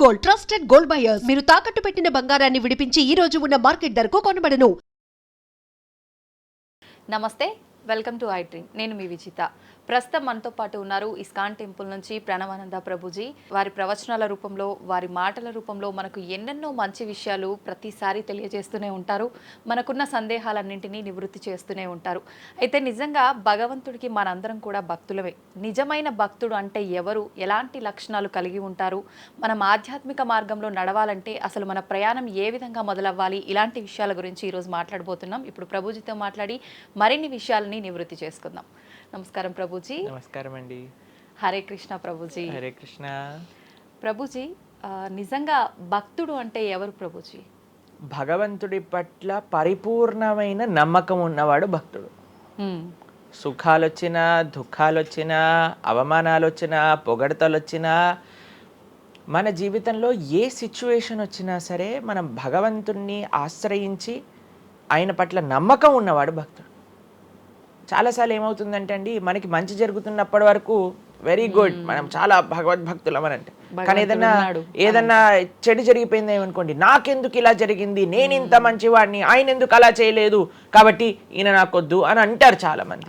Gold, trusted gold buyers. మీరు తాకట్టు పెట్టిన బంగారాన్ని విడిపించి ఈ రోజు ఉన్న మార్కెట్ ధరకు కొనబడను. నమస్తే, వెల్కమ్ టు ఐ డ్రీమ్. నేను మీ విజిత. ప్రస్తుతం మనతో పాటు ఉన్నారు ఇస్కాన్ టెంపుల్ నుంచి ప్రణవానంద ప్రభుజీ. వారి ప్రవచనాల రూపంలో, వారి మాటల రూపంలో మనకు ఎన్నెన్నో మంచి విషయాలు ప్రతిసారి తెలియజేస్తూనే ఉంటారు. మనకున్న సందేహాలన్నింటినీ నివృత్తి చేస్తూనే ఉంటారు. అయితే నిజంగా భగవంతుడికి మనందరం కూడా భక్తులమే. నిజమైన భక్తుడు అంటే ఎవరు, ఎలాంటి లక్షణాలు కలిగి ఉంటారు, మనం ఆధ్యాత్మిక మార్గంలో నడవాలంటే అసలు మన ప్రయాణం ఏ విధంగా మొదలవ్వాలి, ఇలాంటి విషయాల గురించి ఈరోజు మాట్లాడబోతున్నాం. ఇప్పుడు ప్రభుజీతో మాట్లాడి మరిన్ని విషయాలని నివృత్తి చేసుకుందాం. నమస్కారం ప్రభుజీ. నమస్కారం అండి. హరే కృష్ణ ప్రభుజీ. హరే కృష్ణ ప్రభుజీ, నిజంగా భక్తుడు అంటే ఎవరు ప్రభుజీ? భగవంతుడి పట్ల పరిపూర్ణమైన నమ్మకం ఉన్నవాడు భక్తుడు. సుఖాలు వచ్చినా, దుఃఖాలు వచ్చినా, అవమానాలు వచ్చినా, పొగడతలు వచ్చినా, మన జీవితంలో ఏ సిచ్యువేషన్ వచ్చినా సరే మనం భగవంతుణ్ణి ఆశ్రయించి ఆయన పట్ల నమ్మకం ఉన్నవాడు భక్తుడు. చాలాసార్లు ఏమవుతుందంటే అండి, మనకి మంచి జరుగుతున్నప్పటి వరకు వెరీ గుడ్, మనం చాలా భగవద్భక్తులం అని అంటే, కానీ ఏదన్నా చెడు జరిగిపోయింది ఏమనుకోండి, నాకెందుకు ఇలా జరిగింది, నేను ఇంత మంచివాడిని, ఆయన ఎందుకు అలా చేయలేదు, కాబట్టి ఈయన నాకొద్దు అని అంటారు చాలా మంది.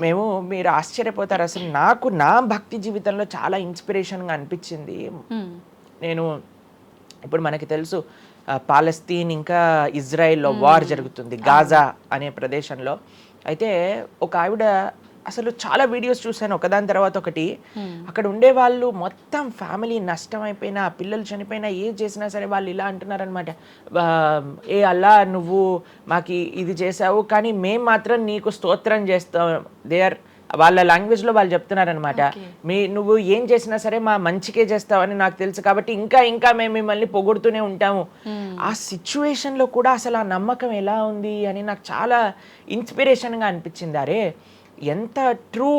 మేము మీరు ఆశ్చర్యపోతారు, అసలు నాకు నా భక్తి జీవితంలో చాలా ఇన్స్పిరేషన్గా అనిపించింది. నేను ఇప్పుడు మనకి తెలుసు పాలస్తీన్ ఇంకా ఇజ్రాయెల్లో వార్ జరుగుతుంది, గాజా అనే ప్రదేశంలో. అయితే ఒక ఆవిడ, అసలు చాలా వీడియోస్ చూశాను ఒకదాని తర్వాత ఒకటి, అక్కడ ఉండే వాళ్ళు మొత్తం ఫ్యామిలీ నష్టం అయిపోయినా, పిల్లలు చనిపోయినా, ఏం చేసినా సరే వాళ్ళు ఇలా అంటున్నారనమాట, ఏ అల్లా నువ్వు మాకు ఇది చేసావు కానీ మేము మాత్రం నీకు స్తోత్రం చేస్తాం. వాళ్ళ లాంగ్వేజ్లో వాళ్ళు చెప్తున్నారనమాట, నువ్వు ఏం చేసినా సరే మా మంచికే చేస్తావని నాకు తెలుసు, కాబట్టి ఇంకా ఇంకా మేము మిమ్మల్ని పొగుడుతూనే ఉంటాము. ఆ సిచ్యువేషన్లో కూడా అసలు ఆ నమ్మకం ఎలా ఉంది అని నాకు చాలా ఇన్స్పిరేషన్గా అనిపించింది. అరే ఎంత ట్రూ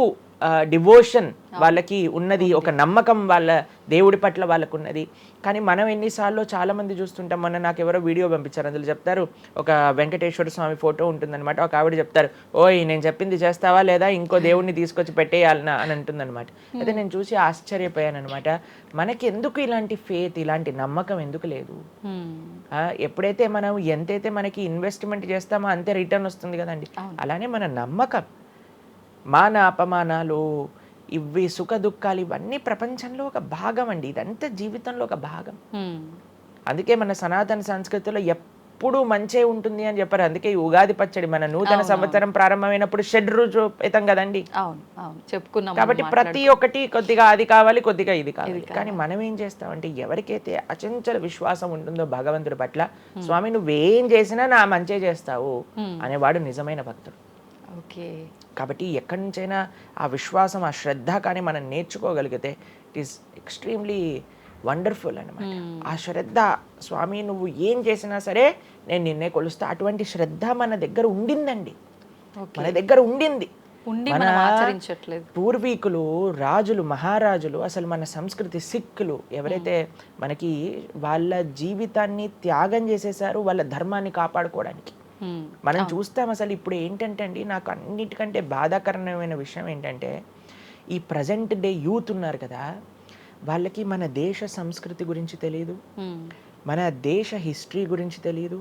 డివోషన్ వాళ్ళకి ఉన్నది, ఒక నమ్మకం వాళ్ళ దేవుడి పట్ల వాళ్ళకు ఉన్నది. కానీ మనం ఎన్నిసార్లు చాలామంది చూస్తుంటాం. మొన్న నాకు ఎవరో వీడియో పంపించారు, అందులో చెప్తారు, ఒక వెంకటేశ్వర స్వామి ఫోటో ఉంటుందన్నమాట, ఒక ఆవిడ చెప్తారు, ఓయ్ నేను చెప్పింది చేస్తావా లేదా, ఇంకో దేవుడిని తీసుకొచ్చి పెట్టేయాలనా అని అంటుందన్నమాట. అయితే నేను చూసి ఆశ్చర్యపోయాను అనమాట, మనకి ఎందుకు ఇలాంటి ఫేత్, ఇలాంటి నమ్మకం ఎందుకు లేదు? ఎప్పుడైతే మనం ఎంతైతే మనకి ఇన్వెస్ట్మెంట్ చేస్తామో అంతే రిటర్న్ వస్తుంది కదండి. అలానే మన నమ్మకం, మాన అపమానాలు, ఇవి సుఖ దుఃఖాలు, ఇవన్నీ ప్రపంచంలో ఒక భాగం అండి, ఇదంతా జీవితంలో ఒక భాగం. అందుకే మన సనాతన సంస్కృతిలో ఎప్పుడు మంచే ఉంటుంది అని చెప్పారు. అందుకే ఈ ఉగాది పచ్చడి, మన నూతన సంవత్సరం ప్రారంభమైనప్పుడు షడ్రుజోపేతం కదండి, చెప్పుకున్నాం. కాబట్టి ప్రతి ఒక్కటి కొద్దిగా అది కావాలి, కొద్దిగా ఇది కావాలి. కానీ మనం ఏం చేస్తామంటే, ఎవరికైతే అచంచల విశ్వాసం ఉంటుందో భగవంతుడి పట్ల, స్వామి నువ్వేం చేసినా నా మంచే చేస్తావు అనేవాడు నిజమైన భక్తుడు. కాబట్టి ఎక్కడి నుంచైనా ఆ విశ్వాసం, ఆ శ్రద్ధ కానీ మనం నేర్చుకోగలిగితే ఇట్ ఈస్ ఎక్స్ట్రీమ్లీ వండర్ఫుల్ అనమాట. ఆ శ్రద్ధ, స్వామి నువ్వు ఏం చేసినా సరే నేను నిన్నే కొలుస్తా, అటువంటి శ్రద్ధ మన దగ్గర ఉండిందండి, మన దగ్గర ఉండింది. మన పూర్వీకులు, రాజులు, మహారాజులు, అసలు మన సంస్కృతి, సిక్కులు ఎవరైతే మనకి వాళ్ళ జీవితాన్ని త్యాగం చేసేసారు వాళ్ళ ధర్మాన్ని కాపాడుకోవడానికి. మనం చూస్తాం. అసలు ఇప్పుడు ఏంటంటే అండి, నాకు అన్నిటికంటే బాధాకరమైన విషయం ఏంటంటే, ఈ ప్రజెంట్ డే యూత్ ఉన్నారు కదా, వాళ్ళకి మన దేశ సంస్కృతి గురించి తెలియదు, మన దేశ హిస్టరీ గురించి తెలియదు,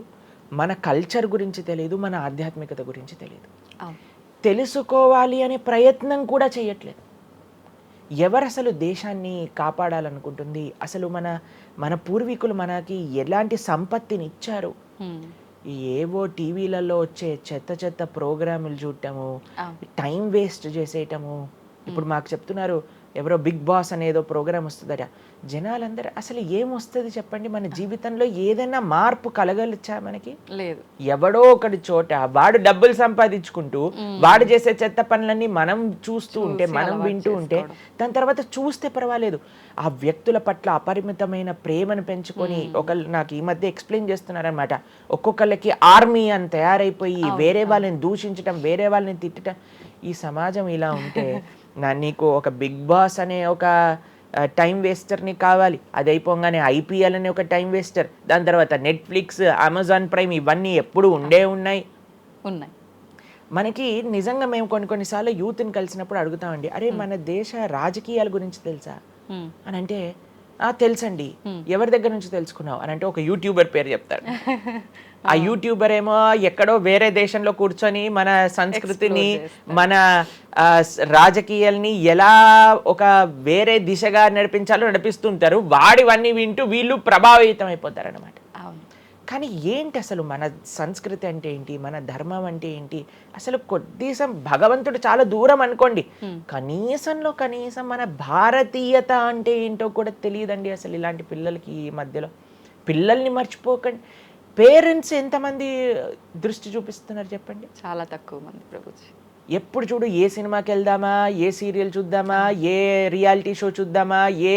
మన కల్చర్ గురించి తెలియదు, మన ఆధ్యాత్మికత గురించి తెలియదు. తెలుసుకోవాలి అనే ప్రయత్నం కూడా చేయట్లేదు. ఎవరు అసలు దేశాన్ని కాపాడాలనుకుంటుంది? అసలు మన పూర్వీకులు మనకి ఎలాంటి సంపత్తిని ఇచ్చారు? ఏవో టీవీలలో వచ్చే చెత్త చెత్త ప్రోగ్రాములు చూడటము, టైం వేస్ట్ చేసేయటము. ఇప్పుడు మాకు చెప్తున్నారు, ఎవరో బిగ్ బాస్ అనేదో ప్రోగ్రామ్ వస్తుందట. జనాలందరూ అసలు ఏమొస్తుంది చెప్పండి? మన జీవితంలో ఏదైనా మార్పు కలగలిచ్చా? మనకి లేదు. ఎవడో ఒకటి చోట వాడు డబ్బులు సంపాదించుకుంటూ వాడు చేసే చెత్త పనులన్నీ మనం చూస్తూ ఉంటే, మనం వింటూ ఉంటే, దాని తర్వాత చూస్తే పర్వాలేదు, ఆ వ్యక్తుల పట్ల అపరిమితమైన ప్రేమను పెంచుకొని, ఒకళ్ళు నాకు ఈ మధ్య ఎక్స్ప్లెయిన్ చేస్తున్నారనమాట, ఒక్కొక్కళ్ళకి ఆర్మీ అని తయారైపోయి వేరే వాళ్ళని దూషించటం, వేరే వాళ్ళని తిట్టడం. ఈ సమాజం ఇలా ఉంటే నీకు ఒక బిగ్ బాస్ అనే ఒక టైం వేస్టర్ని కావాలి, అది అయిపోగానే ఐపీఎల్ అనే ఒక టైం వేస్టర్, దాని తర్వాత నెట్ఫ్లిక్స్, అమెజాన్ ప్రైమ్, ఇవన్నీ ఎప్పుడు ఉన్నాయి. మనకి నిజంగా మేము కొన్నిసార్లు యూత్ని కలిసినప్పుడు అడుగుతామండి, అరే మన దేశ రాజకీయాల గురించి తెలుసా అని అంటే, తెలుసండి. ఎవరి దగ్గర నుంచి తెలుసుకున్నావు అని అంటే ఒక యూట్యూబర్ పేరు చెప్తాడు. ఆ యూట్యూబర్ ఏమో ఎక్కడో వేరే దేశంలో కూర్చొని మన సంస్కృతిని, మన రాజకీయాల్ని ఎలా ఒక వేరే దిశగా నడిపించాలో నడిపిస్తుంటారు. వాడివన్నీ వింటూ వీళ్ళు ప్రభావితం అయిపోతారు అనమాట. కానీ ఏంటి అసలు మన సంస్కృతి అంటే ఏంటి, మన ధర్మం అంటే ఏంటి, అసలు కొద్దిసం భగవంతుడు చాలా దూరం అనుకోండి, కనీసంలో కనీసం మన భారతీయత అంటే ఏంటో కూడా తెలియదండి అసలు ఇలాంటి పిల్లలకి. ఈ మధ్యలో పిల్లల్ని మర్చిపోకండి. పేరెంట్స్ ఎంతమంది దృష్టి చూపిస్తున్నారు చెప్పండి? చాలా తక్కువ మంది ప్రభుజీ. ఎప్పుడు చూడు ఏ సినిమాకి వెళ్దామా, ఏ సీరియల్ చూద్దామా, ఏ రియాలిటీ షో చూద్దామా, ఏ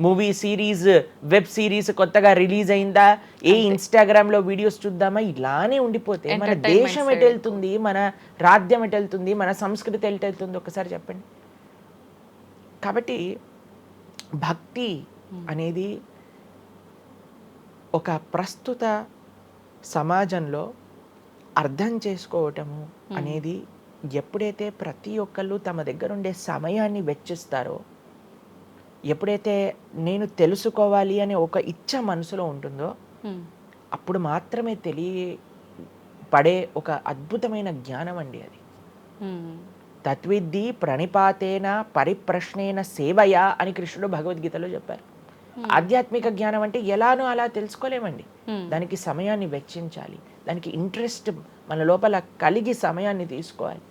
మూవీ సిరీస్, వెబ్ సిరీస్ కొత్తగా రిలీజ్ అయిందా, ఏ ఇన్స్టాగ్రామ్లో వీడియోస్ చూద్దామా, ఇలానే ఉండిపోతే మన దేశం ఎటు వెళ్తుంది, మన రాజ్యం ఎటు వెళ్తుంది, మన సంస్కృతి ఎటు వెళ్తుంది ఒకసారి చెప్పండి. కాబట్టి భక్తి అనేది ఒక ప్రస్తుత సమాజంలో అర్థం చేసుకోవటము అనేది ఎప్పుడైతే ప్రతి ఒక్కళ్ళు తమ దగ్గర ఉండే సమయాన్ని వెచ్చిస్తారో, ఎప్పుడైతే నేను తెలుసుకోవాలి అనే ఒక ఇచ్చ మనసులో ఉంటుందో, అప్పుడు మాత్రమే పడే ఒక అద్భుతమైన జ్ఞానం అండి అది. తత్విద్ధి ప్రణిపాతేన పరిప్రశ్నేన సేవయా అని కృష్ణుడు భగవద్గీతలో చెప్పారు. ఆధ్యాత్మిక జ్ఞానం అంటే ఎలానో అలా తెలుసుకోలేమండి. దానికి సమయాన్ని వెచ్చించాలి, దానికి ఇంట్రెస్ట్ మన లోపల కలిగి సమయాన్ని తీసుకోవాలి.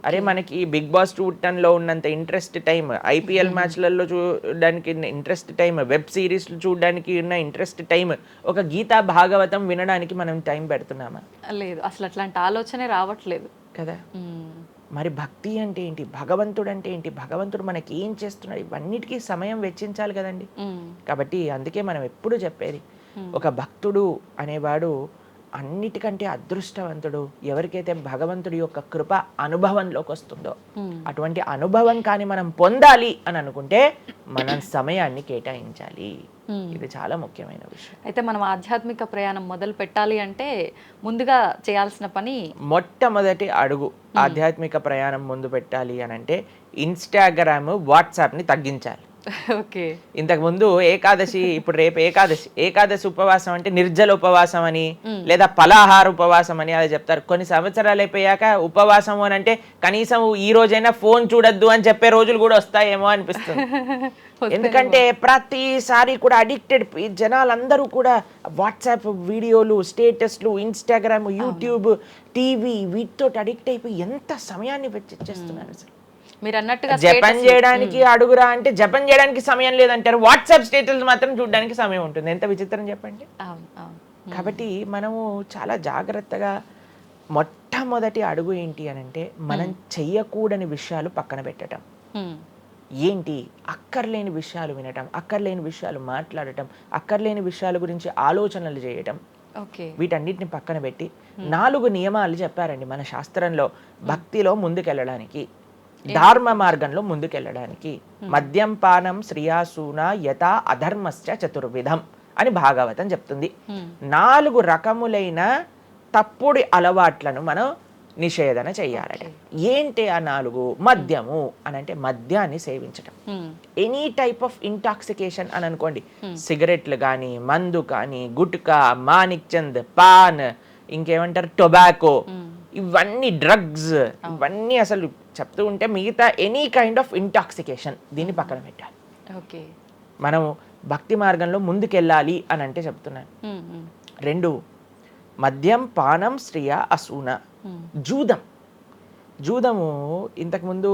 అరే మనకి బిగ్ బాస్ చూడటంలో ఉన్నంత ఇంట్రెస్ట్ టైం, ఐపీఎల్ మ్యాచ్లలో చూడడానికి ఇంట్రెస్ట్ టైం, వెబ్ సిరీస్లు చూడడానికి ఉన్న ఇంట్రెస్ట్ టైం, ఒక గీతా భాగవతం వినడానికి మనం టైం పెడుతున్నామా? లేదు, అసలు అట్లాంటి ఆలోచనే రావట్లేదు కదా. మరి భక్తి అంటే ఏంటి, భగవంతుడు అంటే ఏంటి, భగవంతుడు మనకి ఏం చేస్తున్నాడు, ఇవన్నిటికీ సమయం వెచ్చించాలి కదండి. కాబట్టి అందుకే మనం ఎప్పుడు చెప్పేది, ఒక భక్తుడు అనేవాడు అన్నిటికంటే అదృష్టవంతుడు. ఎవరికైతే భగవంతుడి యొక్క కృప అనుభవంలోకి వస్తుందో, అటువంటి అనుభవం కానీ మనం పొందాలి అని అనుకుంటే మనం సమయాన్ని కేటాయించాలి. ఇది చాలా ముఖ్యమైన విషయం. అయితే మనం ఆధ్యాత్మిక ప్రయాణం మొదలు పెట్టాలి అంటే ముందుగా చేయాల్సిన పని, మొట్టమొదటి అడుగు ఆధ్యాత్మిక ప్రయాణం ముందు పెట్టాలి అని అంటే ఇన్స్టాగ్రామ్, వాట్సాప్ని తగ్గించాలి. ఓకే. ఇంతకు ముందు ఏకాదశి, ఇప్పుడు రేపు ఏకాదశి ఉపవాసం అంటే నిర్జల ఉపవాసం అని, లేదా పలాహార ఉపవాసం అని అలా చెప్తారు. కొన్ని సంవత్సరాలు అయిపోయాక ఉపవాసం అని అంటే కనీసం ఈ రోజైనా ఫోన్ చూడొద్దు అని చెప్పే రోజులు కూడా వస్తాయేమో అనిపిస్తుంది. ఎందుకంటే ప్రతిసారి కూడా అడిక్టెడ్ జనాలందరూ కూడా వాట్సాప్ వీడియోలు, స్టేటస్లు, ఇన్స్టాగ్రామ్, యూట్యూబ్, టీవీ వీటితో అడిక్ట్ అయిపోయి ఎంత సమయాన్ని వెచ్చిస్తున్నారు అసలు. మీరు అన్నట్టుగా జపం చేయడానికి అడుగురా అంటే జపం చేయడానికి సమయం లేదంటారు, వాట్సాప్ స్టేటస్ మాత్రం చూడడానికి సమయం ఉంటుంది. ఎంత విచిత్రం చెప్పండి. కాబట్టి మనము చాలా జాగ్రత్తగా మొట్టమొదటి అడుగు ఏంటి అని అంటే మనం చెయ్యకూడని విషయాలు పక్కన పెట్టడం. ఏంటి? అక్కర్లేని విషయాలు వినటం, అక్కర్లేని విషయాలు మాట్లాడటం, అక్కర్లేని విషయాల గురించి ఆలోచనలు చేయటం. వీటన్నిటిని పక్కన పెట్టి 4 నియమాలు చెప్పారండి మన శాస్త్రంలో భక్తిలో ముందుకెళ్ళడానికి, ధర్మ మార్గంలో ముందుకెళ్ళడానికి. మద్యం పానం శ్రియాసూన యథా అధర్మశ్చ చతుర్విధం అని భాగవతం చెప్తుంది. 4 రకములైన తప్పుడు అలవాట్లను మనం నిషేధన చెయ్యాలట. ఏంటి ఆ 4? మద్యము అని అంటే మద్యాన్ని సేవించటం, ఎనీ టైప్ ఆఫ్ ఇంటాక్సికేషన్ అని అనుకోండి, సిగరెట్లు కానీ, మందు కానీ, గుట్కా, మానిక్ చంద్, పాన్, ఇంకేమంటారు టొబాకో, ఇవన్నీ డ్రగ్స్, ఇవన్నీ అసలు చెప్తూ ఉంటే మిగతా ఎనీ కైండ్ ఆఫ్ ఇంటాక్సికేషన్ దీన్ని పక్కన పెట్టాలి. ఓకే. మనం భక్తి మార్గంలో ముందుకెళ్ళాలి అని అంటే చెప్తున్నాను. 2 మద్యం పానం శ్రియ అసూన. జూదము ఇంతకుముందు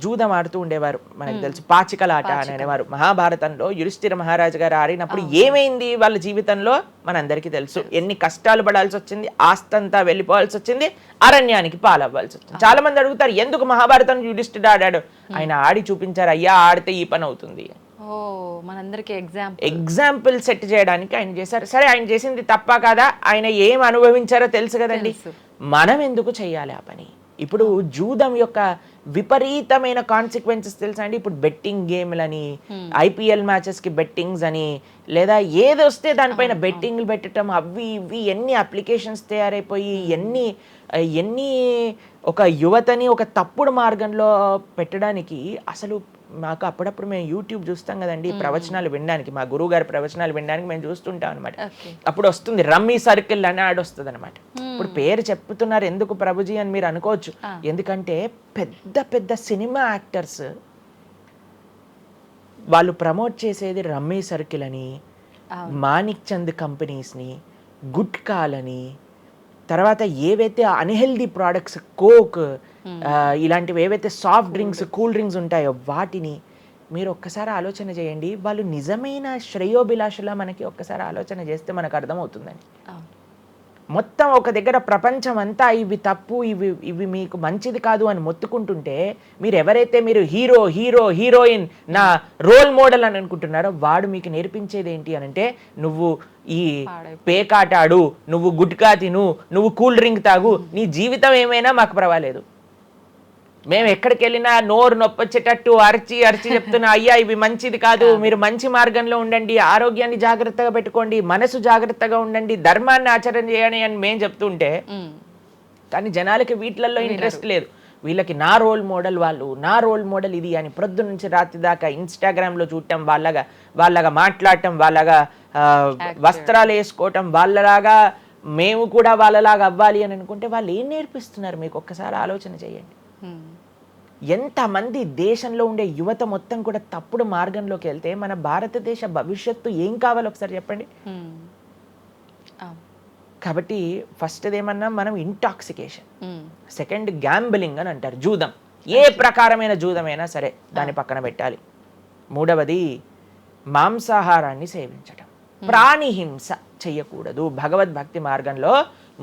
జూదం ఆడుతూ ఉండేవారు, మనకు తెలుసు పాచికలాట అని అనేవారు. మహాభారతంలో యుధిష్ఠిర మహారాజు గారు ఆడినప్పుడు ఏమైంది వాళ్ళ జీవితంలో మనందరికీ తెలుసు. ఎన్ని కష్టాలు పడాల్సి వచ్చింది, ఆస్తంతా వెళ్ళిపోవాల్సి వచ్చింది, అరణ్యానికి పాలవ్వాల్సి వచ్చింది. చాలా మంది అడుగుతారు ఎందుకు మహాభారతం యుధిష్ఠిరుడు ఆడాడు. ఆయన ఆడి చూపించారు, అయ్యా ఆడితే ఈ పని అవుతుంది. ఎగ్జాంపుల్ సెట్ చేయడానికి ఆయన చేశారు. సరే, ఆయన చేసింది తప్ప కదా, ఆయన ఏం అనుభవించారో తెలుసు కదండి. మనం ఎందుకు చెయ్యాలి ఆ పని? ఇప్పుడు జూదం యొక్క విపరీతమైన కాన్సిక్వెన్సెస్ తెలుసా అండి. ఇప్పుడు బెట్టింగ్ గేమ్లని, ఐపీఎల్ మ్యాచెస్ కి బెట్టింగ్స్ అని, లేదా ఏది వస్తే దానిపైన బెట్టింగ్లు పెట్టడం, అవి ఇవి ఎన్ని అప్లికేషన్స్ తయారైపోయి ఎన్ని ఎన్ని ఒక యువతని ఒక తప్పుడు మార్గంలో పెట్టడానికి అసలు మాకు అప్పుడప్పుడు మేము యూట్యూబ్ చూస్తాం కదండి ప్రవచనాలు వినడానికి, మా గురువు గారి ప్రవచనాలు వినడానికి మేము చూస్తుంటాం అనమాట. అప్పుడు వస్తుంది రమ్మీ సర్కిల్ అని యాడ్ వస్తుంది అనమాట. ఇప్పుడు పేరు చెప్తున్నారు ఎందుకు ప్రభుజీ అని మీరు అనుకోవచ్చు, ఎందుకంటే పెద్ద పెద్ద సినిమా యాక్టర్స్ వాళ్ళు ప్రమోట్ చేసేది రమ్మీ సర్కిల్ అని, మాణిక్ చంద్ కంపెనీస్ని, గుట్కాలని, తర్వాత ఏవైతే అన్హెల్దీ ప్రోడక్ట్స్ కోక్ ఇలాంటివి ఏవైతే సాఫ్ట్ డ్రింక్స్ కూల్ డ్రింక్స్ ఉంటాయో వాటిని మీరు ఒక్కసారి ఆలోచన చేయండి. వాళ్ళు నిజమైన శ్రేయోభిలాషలా మనకి ఒక్కసారి ఆలోచన చేస్తే మనకు అర్థమవుతుందని. మొత్తం ఒక దగ్గర ప్రపంచం అంతా ఇవి తప్పు, ఇవి మీకు మంచిది కాదు అని మొత్తుకుంటుంటే మీరు ఎవరైతే మీరు హీరోయిన్ నా రోల్ మోడల్ అని అనుకుంటున్నారో వాడు మీకు నేర్పించేది ఏంటి అని అంటే, నువ్వు ఈ పేకాట ఆడు, నువ్వు గుట్కా తిను, నువ్వు కూల్ డ్రింక్ తాగు, నీ జీవితం ఏమైనా మాకు పర్వాలేదు, మేము ఎక్కడికి వెళ్ళినా నోరు నొప్పొచ్చేటట్టు అరిచి చెప్తున్నా అయ్యా ఇవి మంచిది కాదు, మీరు మంచి మార్గంలో ఉండండి, ఆరోగ్యాన్ని జాగ్రత్తగా పెట్టుకోండి, మనసు జాగ్రత్తగా ఉండండి, ధర్మాన్ని ఆచరణ చేయండి అని మేము చెప్తుంటే, కానీ జనాలకి వీటిలలో ఇంట్రెస్ట్ లేదు. వీళ్ళకి నా రోల్ మోడల్ వాళ్ళు, నా రోల్ మోడల్ ఇది అని ప్రొద్దు నుంచి రాత్రి దాకా ఇన్స్టాగ్రామ్లో చూడటం, వాళ్ళగా మాట్లాడటం, వాళ్ళగా వస్త్రాలు వేసుకోవటం, వాళ్ళలాగా మేము కూడా వాళ్ళలాగా అవ్వాలి అని అనుకుంటే వాళ్ళు ఏం నేర్పిస్తున్నారు మీకు ఒక్కసారి ఆలోచన చేయండి. ఎంతమంది దేశంలో ఉండే యువత మొత్తం కూడా తప్పుడు మార్గంలోకి వెళ్తే మన భారతదేశ భవిష్యత్తు ఏం కావాలో ఒకసారి చెప్పండి. కాబట్టి ఫస్ట్ ఏమన్నా మనం ఇంటాక్సికేషన్, సెకండ్ గ్యాంబ్లింగ్ అని అంటారు, జూదం, ఏ ప్రకారమైన జూదమైనా సరే దాన్ని పక్కన పెట్టాలి. మూడవది మాంసాహారాన్ని సేవించటం, ప్రాణిహింస చెయ్యకూడదు, భగవద్భక్తి మార్గంలో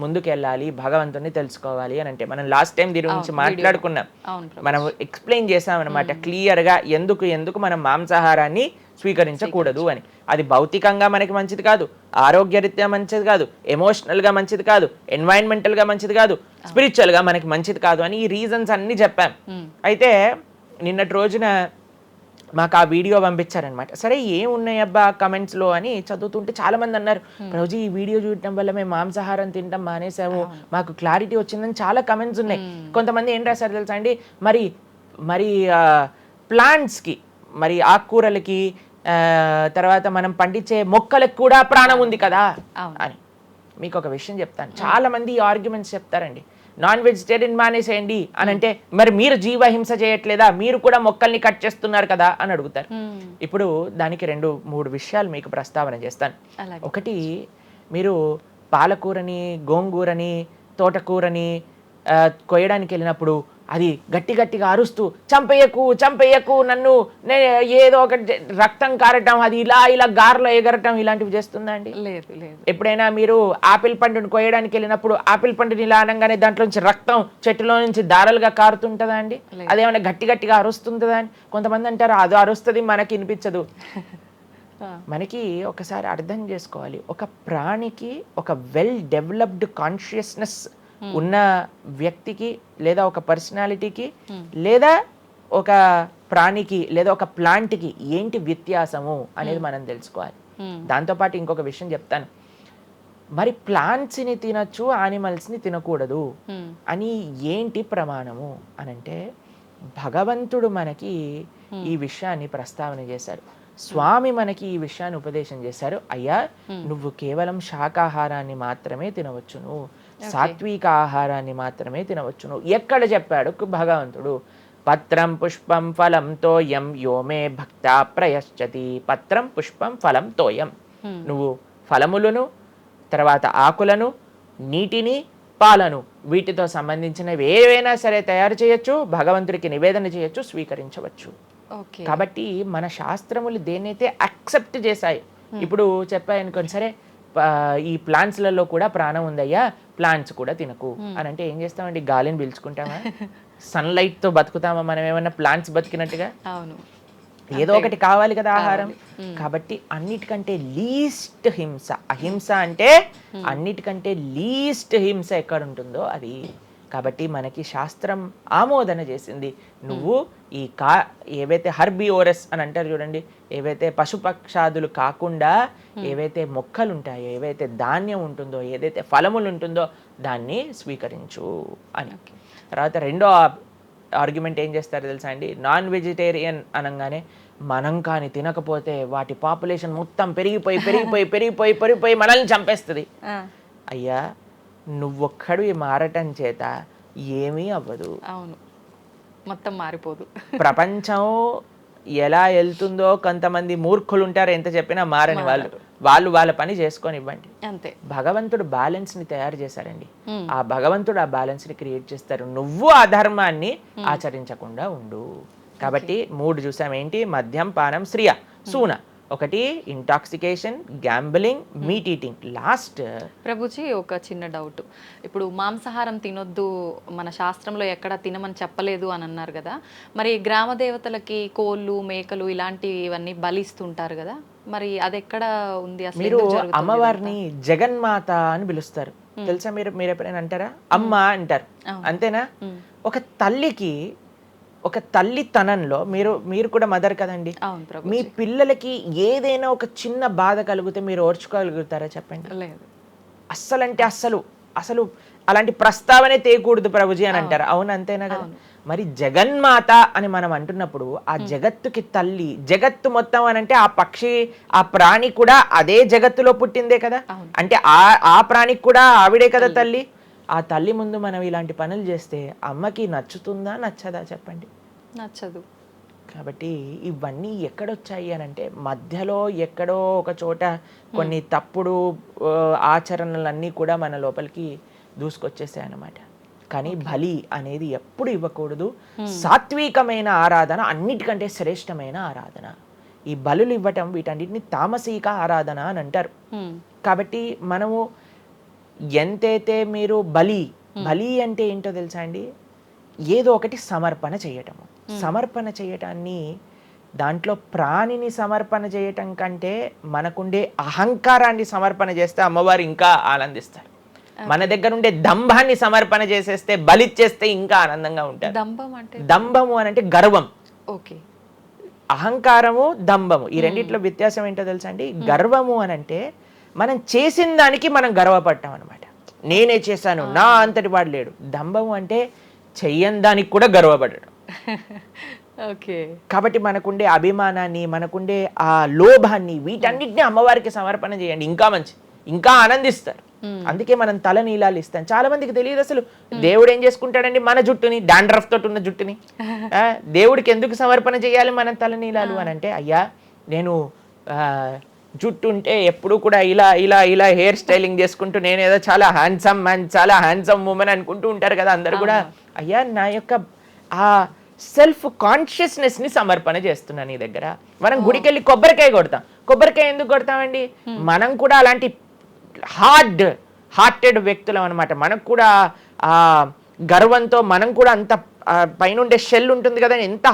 ముందుకెళ్ళాలి, భగవంతుని తెలుసుకోవాలి అని అంటే మనం లాస్ట్ టైం దీని గురించి మాట్లాడుకున్నాం, మనం ఎక్స్ప్లెయిన్ చేసాం అనమాట క్లియర్గా ఎందుకు మనం మాంసాహారాన్ని స్వీకరించకూడదు అని. అది భౌతికంగా మనకి మంచిది కాదు, ఆరోగ్యరీత్యా మంచిది కాదు, ఎమోషనల్గా మంచిది కాదు, ఎన్వైరన్మెంటల్గా మంచిది కాదు, స్పిరిచువల్గా మనకి మంచిది కాదు అని ఈ రీజన్స్ అన్ని చెప్పాం. అయితే నిన్నటి రోజున మాకు ఆ వీడియో పంపించారనమాట. సరే ఏమున్నాయి అబ్బా కమెంట్స్లో అని చదువుతుంటే చాలామంది అన్నారు, ప్రభుజీ ఈ వీడియో చూడటం వల్ల మేము మాంసాహారం తినటం మానేసాము, మాకు క్లారిటీ వచ్చిందని చాలా కమెంట్స్ ఉన్నాయి. కొంతమంది ఏం రాశారు తెలుసా అండి, మరి ప్లాంట్స్కి, మరి ఆకుకూరలకి, తర్వాత మనం పండించే మొక్కలకు కూడా ప్రాణం ఉంది కదా అని. మీకు ఒక విషయం చెప్తాను, చాలామంది ఈ ఆర్గ్యుమెంట్స్ చెప్తారండి, నాన్ వెజిటేరియన్ మానేసేయండి అని అంటే మరి మీరు జీవహింస చేయట్లేదా, మీరు కూడా మొక్కల్ని కట్ చేస్తున్నారు కదా అని అడుగుతారు. ఇప్పుడు దానికి 2-3 విషయాలు మీకు ప్రస్తావన చేస్తాను. ఒకటి, మీరు పాలకూరని, గోంగూరని, తోటకూరని కొయ్యడానికి వెళ్ళినప్పుడు అది గట్టిగా అరుస్తూ చంపేయకు నన్ను, ఏదో ఒక రక్తం కారటం, అది ఇలా గార్లో ఎగరటం ఇలాంటివి చేస్తుందా అండి? లేదు. ఎప్పుడైనా మీరు ఆపిల్ పండుని కొయ్యడానికి వెళ్ళినప్పుడు ఆపిల్ పండుని ఇలా అనగానే దాంట్లో నుంచి రక్తం చెట్టులో నుంచి దారాలుగా కారుతుంటుందా అండి? అదేమైనా గట్టిగా అరుస్తుందా అని కొంతమంది అంటారు, అది అరుస్తుంది మనకి వినిపించదు. మనకి ఒకసారి అర్థం చేసుకోవాలి, ఒక ప్రాణికి ఒక వెల్ డెవలప్డ్ కాన్షియస్నెస్ ఉన్న వ్యక్తికి లేదా ఒక పర్సనాలిటీకి లేదా ఒక ప్రాణికి లేదా ఒక ప్లాంట్కి ఏంటి వ్యత్యాసము అనేది మనం తెలుసుకోవాలి. దాంతోపాటు ఇంకొక విషయం చెప్తాను, మరి ప్లాంట్స్ని తినచ్చు యానిమల్స్ని తినకూడదు అని ఏంటి ప్రమాణము అనంటే, భగవంతుడు మనకి ఈ విషయాన్ని ప్రస్తావన చేశారు, స్వామి మనకి ఈ విషయాన్ని ఉపదేశం చేశారు. అయ్యా నువ్వు కేవలం శాకాహారాన్ని మాత్రమే తినవచ్చును, సాత్విక ఆహారాన్ని మాత్రమే తినవచ్చును. ఎక్కడ చెప్పాడు భగవంతుడు? పత్రం పుష్పం ఫలం తోయం యోమే భక్త ప్రయశ్చతి. పత్రం పుష్పం ఫలం తోయం, నువ్వు ఫలములను, తర్వాత ఆకులను, నీటిని, పాలను, వీటితో సంబంధించినవి ఏవైనా సరే తయారు చేయొచ్చు, భగవంతుడికి నివేదన చేయొచ్చు, స్వీకరించవచ్చు. కాబట్టి మన శాస్త్రములు దేన్నైతే యాక్సెప్ట్ చేశాయి, ఇప్పుడు చెప్పాయనుకోండి, సరే ఈ ప్లాంట్స్లలో కూడా ప్రాణం ఉందయ్యా, ప్లాంట్స్ కూడా తినకు అని అంటే ఏం చేస్తామండి? గాలిని పీల్చుకుంటామా? సన్లైట్ తో బతుకుతామా మనం ఏమన్నా ప్లాంట్స్ బతికినట్టుగా? ఏదో ఒకటి కావాలి కదా ఆహారం. కాబట్టి అన్నిటికంటే లీస్ట్ హింస, అహింస అంటే అన్నిటికంటే లీస్ట్ హింస ఎక్కడ ఉంటుందో అది కాబట్టి మనకి శాస్త్రం ఆమోదన చేసింది. నువ్వు ఈ ఏవైతే హర్బిఓరస్ అని అంటారు చూడండి, ఏవైతే పశుపక్షాదులు కాకుండా ఏవైతే మొక్కలు ఉంటాయో, ఏవైతే ధాన్యం ఉంటుందో, ఏదైతే ఫలములు ఉంటుందో దాన్ని స్వీకరించు అని. తర్వాత రెండో ఆర్గ్యుమెంట్ ఏం చేస్తారు తెలుసా అండి, నాన్ వెజిటేరియన్ అనగానే మనం కానీ తినకపోతే వాటి పాపులేషన్ మొత్తం పెరిగిపోయి పెరిగిపోయి పెరిగిపోయి పెరిగిపోయి మనల్ని చంపేస్తుంది. అయ్యా నువ్వొక్కడు మారటం చేత ఏమీ అవ్వదు, అవును, మొత్తం మారిపోదు. ప్రపంచం ఎలా వెళ్తుందో కొంతమంది మూర్ఖులు ఉంటారు, ఎంత చెప్పినా మారని వాళ్ళు వాళ్ళ పని చేసుకొని ఇవ్వండి అంతే. భగవంతుడు బ్యాలెన్స్ ని తయారు చేశారండి, ఆ భగవంతుడు ఆ బ్యాలెన్స్ ని క్రియేట్ చేస్తారు. నువ్వు ఆ ధర్మాన్ని ఆచరించకుండా ఉండు. కాబట్టి 3 చూసాం ఏంటి, మద్యం, పానం, శ్రియ, సూన. ఒకటి intoxication, gambling, meet eating. Last Prabhuji ఒక చిన్న డౌట్, ఇప్పుడు మాంసాహారం తినొద్దు మన శాస్త్రంలో ఎక్కడ తినమని చెప్పలేదు అని అన్నారు కదా, మరి గ్రామ దేవతలకి కోళ్ళు మేకలు ఇలాంటివన్నీ బలిస్తుంటారు కదా, మరి అది ఎక్కడ ఉంది అసలు? మీరు అమ్మవారిని జగన్మాత అని పిలుస్తారు తెలుసా? మీరు ఎప్పుడైనా అంటారా? అమ్మ అంటారు, అంతేనా? ఒక తల్లితనంలో మీరు కూడా మదర్ కదండి, మీ పిల్లలకి ఏదైనా ఒక చిన్న బాధ కలిగితే మీరు ఓర్చుకోగలుగుతారా చెప్పండి? లేదు. అస్సలంటే అసలు అలాంటి ప్రస్తావనే తేయకూడదు ప్రభుజీ అని అంటారు, అవును అంతేనా కదా? మరి జగన్మాత అని మనం అంటున్నప్పుడు ఆ జగత్తుకి తల్లి, జగత్తు మొత్తం అని అంటే ఆ పక్షి ఆ ప్రాణి కూడా అదే జగత్తులో పుట్టిందే కదా, అంటే ఆ ప్రాణికి కూడా ఆవిడే కదా తల్లి. ఆ తల్లి ముందు మనం ఇలాంటి పనులు చేస్తే అమ్మకి నచ్చుతుందా నచ్చదా చెప్పండి? నచ్చదు. కాబట్టి ఇవన్నీ ఎక్కడొచ్చాయి అని అంటే మధ్యలో ఎక్కడో ఒక చోట కొన్ని తప్పుడు ఆచరణలన్నీ కూడా మన లోపలికి దూసుకొచ్చేసాయి అన్నమాట. కానీ బలి అనేది ఎప్పుడు ఇవ్వకూడదు. సాత్వికమైన ఆరాధన అన్నిటికంటే శ్రేష్టమైన ఆరాధన. ఈ బలులు ఇవ్వటం వీటన్నిటిని తామసిక ఆరాధన అని అంటారు. కాబట్టి మనము ఎంతైతే మీరు బలి అంటే ఏంటో తెలుసా అండి, ఏదో ఒకటి సమర్పణ చేయటము. సమర్పణ చేయటాన్ని, దాంట్లో ప్రాణిని సమర్పణ చేయటం కంటే మనకుండే అహంకారాన్ని సమర్పణ చేస్తే అమ్మవారు ఇంకా ఆనందిస్తారు. మన దగ్గర ఉండే దంభాన్ని సమర్పణ చేసేస్తే, బలిచ్చేస్తే ఇంకా ఆనందంగా ఉంటారు. దంభము అని అంటే గర్వం. ఓకే. అహంకారము, దంభము, ఈ రెండిట్లో వ్యత్యాసం ఏంటో తెలుసా అండి? గర్వము అని అంటే మనం చేసిన దానికి మనం గర్వపడటం అనమాట, నేనే చేశాను, నా అంతటి వాడు లేడు. దంభము అంటే చెయ్యని దానికి కూడా గర్వపడడం. ఓకే. కాబట్టి మనకుండే అభిమానాన్ని, మనకుండే ఆ లోభాన్ని, వీటన్నిటిని అమ్మవారికి సమర్పణ చేయండి, ఇంకా మంచి, ఇంకా ఆనందిస్తారు. అందుకే మనం తల నీలాలు ఇస్తాం. చాలా మందికి తెలియదు అసలు దేవుడు ఏం చేసుకుంటాడండి మన జుట్టుని, డాండ్రఫ్ తోటి ఉన్న జుట్టుని దేవుడికి ఎందుకు సమర్పణ చేయాలి మనం తల నీలాలు అని అంటే, అయ్యా నేను జుట్టు ఉంటే ఎప్పుడు కూడా ఇలా ఇలా ఇలా హెయిర్ స్టైలింగ్ చేసుకుంటూ నేనేదో చాలా హ్యాండ్సమ్ మ్యాన్, చాలా హ్యాండ్సమ్ ఉమెన్ అనుకుంటూ ఉంటారు కదా అందరు కూడా. అయ్యా నా యొక్క ఆ సెల్ఫ్ కాన్షియస్నెస్ ని సమర్పణ చేస్తున్నా నీ దగ్గర. మనం గుడికి వెళ్ళి కొబ్బరికాయ కొడతాం. కొబ్బరికాయ ఎందుకు కొడతామండి? మనం కూడా అలాంటి హార్టెడ్ వ్యక్తులం అనమాట. మనకు కూడా ఆ గర్వంతో మనం కూడా అంత పైన ఉండే షెల్ ఉంటుంది కదా, ఎంత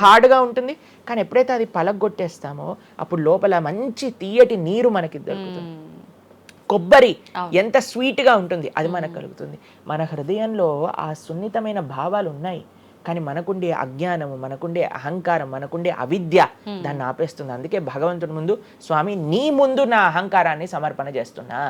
హార్డ్గా ఉంటుంది. కానీ ఎప్పుడైతే అది పలగొట్టేస్తామో అప్పుడు లోపల మంచి తీయటి నీరు మనకి దొరుకుతుంది. కొబ్బరి ఎంత స్వీట్గా ఉంటుంది అది మనకు కలుగుతుంది. మన హృదయంలో ఆ సున్నితమైన భావాలు ఉన్నాయి, కానీ మనకుండే అజ్ఞానము, మనకుండే అహంకారం, మనకుండే అవిద్య దాన్ని ఆపేస్తుంది. అందుకే భగవంతుడి ముందు, స్వామి నీ ముందు నా అహంకారాన్ని సమర్పణ చేస్తున్నా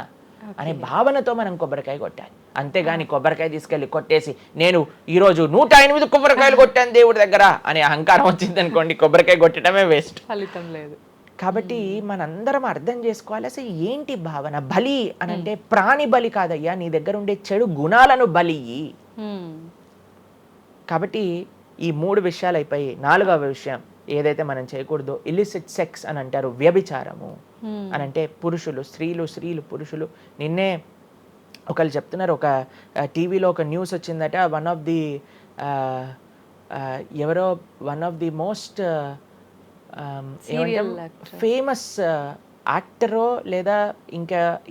అనే భావనతో మనం కొబ్బరికాయ కొట్టాలి. అంతేగాని కొబ్బరికాయ తీసుకెళ్ళి కొట్టేసి నేను ఈరోజు 108 కొబ్బరికాయలు కొట్టాను దేవుడి దగ్గర అనే అహంకారం వచ్చింది అనుకోండి, కొబ్బరికాయ కొట్టడమే వేస్ట్, ఫలితం లేదు. కాబట్టి మనందరం అర్థం చేసుకోవాలి అసలు ఏంటి భావన. బలి అని అంటే ప్రాణి బలి కాదయ్యా, నీ దగ్గర ఉండే చెడు గుణాలను బలి. కాబట్టి ఈ 3 విషయాలు అయిపోయి 4వ విషయం ఏదైతే మనం చేయకూడదో, ఇల్లిసిట్ సెక్స్ అని అంటారు, వ్యభిచారము అని అంటే పురుషులు స్త్రీలు పురుషులు. నిన్నే ఒకళ్ళు చెప్తున్నారు, ఒక టీవీలో ఒక న్యూస్ వచ్చిందట, one of the most famous యాక్టరో లేదా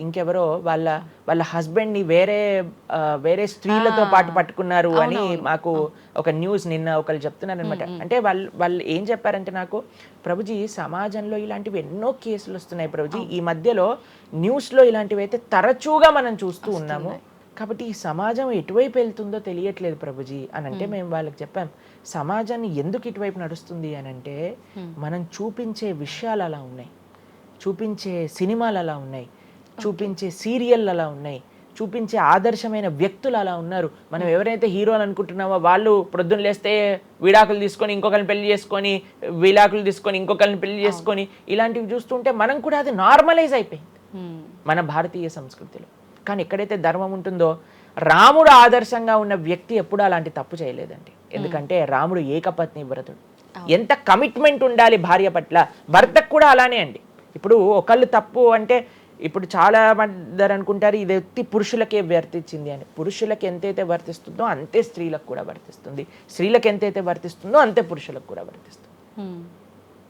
ఇంకెవరో వాళ్ళ హస్బెండ్ని వేరే స్త్రీలతో పాటు పట్టుకున్నారు అని మాకు ఒక న్యూస్ నిన్న ఒకళ్ళు చెప్తున్నారు అనమాట. అంటే వాళ్ళు ఏం చెప్పారంటే నాకు, ప్రభుజీ సమాజంలో ఇలాంటివి ఎన్నో కేసులు వస్తున్నాయి ప్రభుజీ, ఈ మధ్యలో న్యూస్లో ఇలాంటివి అయితే తరచుగా మనం చూస్తూ ఉన్నాము, కాబట్టి ఈ సమాజం ఎటువైపు వెళ్తుందో తెలియట్లేదు ప్రభుజీ అని అంటే మేము వాళ్ళకి చెప్పాం, సమాజాన్ని ఎందుకు ఇటువైపు నడుస్తుంది అని అంటే మనం చూపించే విషయాలు అలా ఉన్నాయి, చూపించే సినిమాలు అలా ఉన్నాయి, చూపించే సీరియల్ అలా ఉన్నాయి, చూపించే ఆదర్శమైన వ్యక్తులు అలా ఉన్నారు. మనం ఎవరైతే హీరోలు అనుకుంటున్నామో వాళ్ళు ప్రొద్దున లేస్తే విడాకులు తీసుకొని ఇంకొకరిని పెళ్లి చేసుకొని, విడాకులు తీసుకొని ఇంకొకరిని పెళ్లి చేసుకొని, ఇలాంటివి చూస్తుంటే మనం కూడా అది నార్మలైజ్ అయిపోయింది మన భారతీయ సంస్కృతిలో. కానీ ఎక్కడైతే ధర్మం ఉంటుందో, రాముడు ఆదర్శంగా ఉన్న వ్యక్తి ఎప్పుడూ అలాంటి తప్పు చేయలేదండి. ఎందుకంటే రాముడు ఏకపత్ని వ్రతుడు. ఎంత కమిట్మెంట్ ఉండాలి భార్య పట్ల, భర్తకు కూడా అలానే అండి. ఇప్పుడు ఒకళ్ళు తప్పు అంటే, ఇప్పుడు చాలా మంది అనుకుంటారు ఇది ఎత్తి పురుషులకే వర్తించింది అని. పురుషులకు ఎంతైతే వర్తిస్తుందో అంతే స్త్రీలకు కూడా వర్తిస్తుంది, స్త్రీలకు ఎంతైతే వర్తిస్తుందో అంతే పురుషులకు కూడా వర్తిస్తుంది.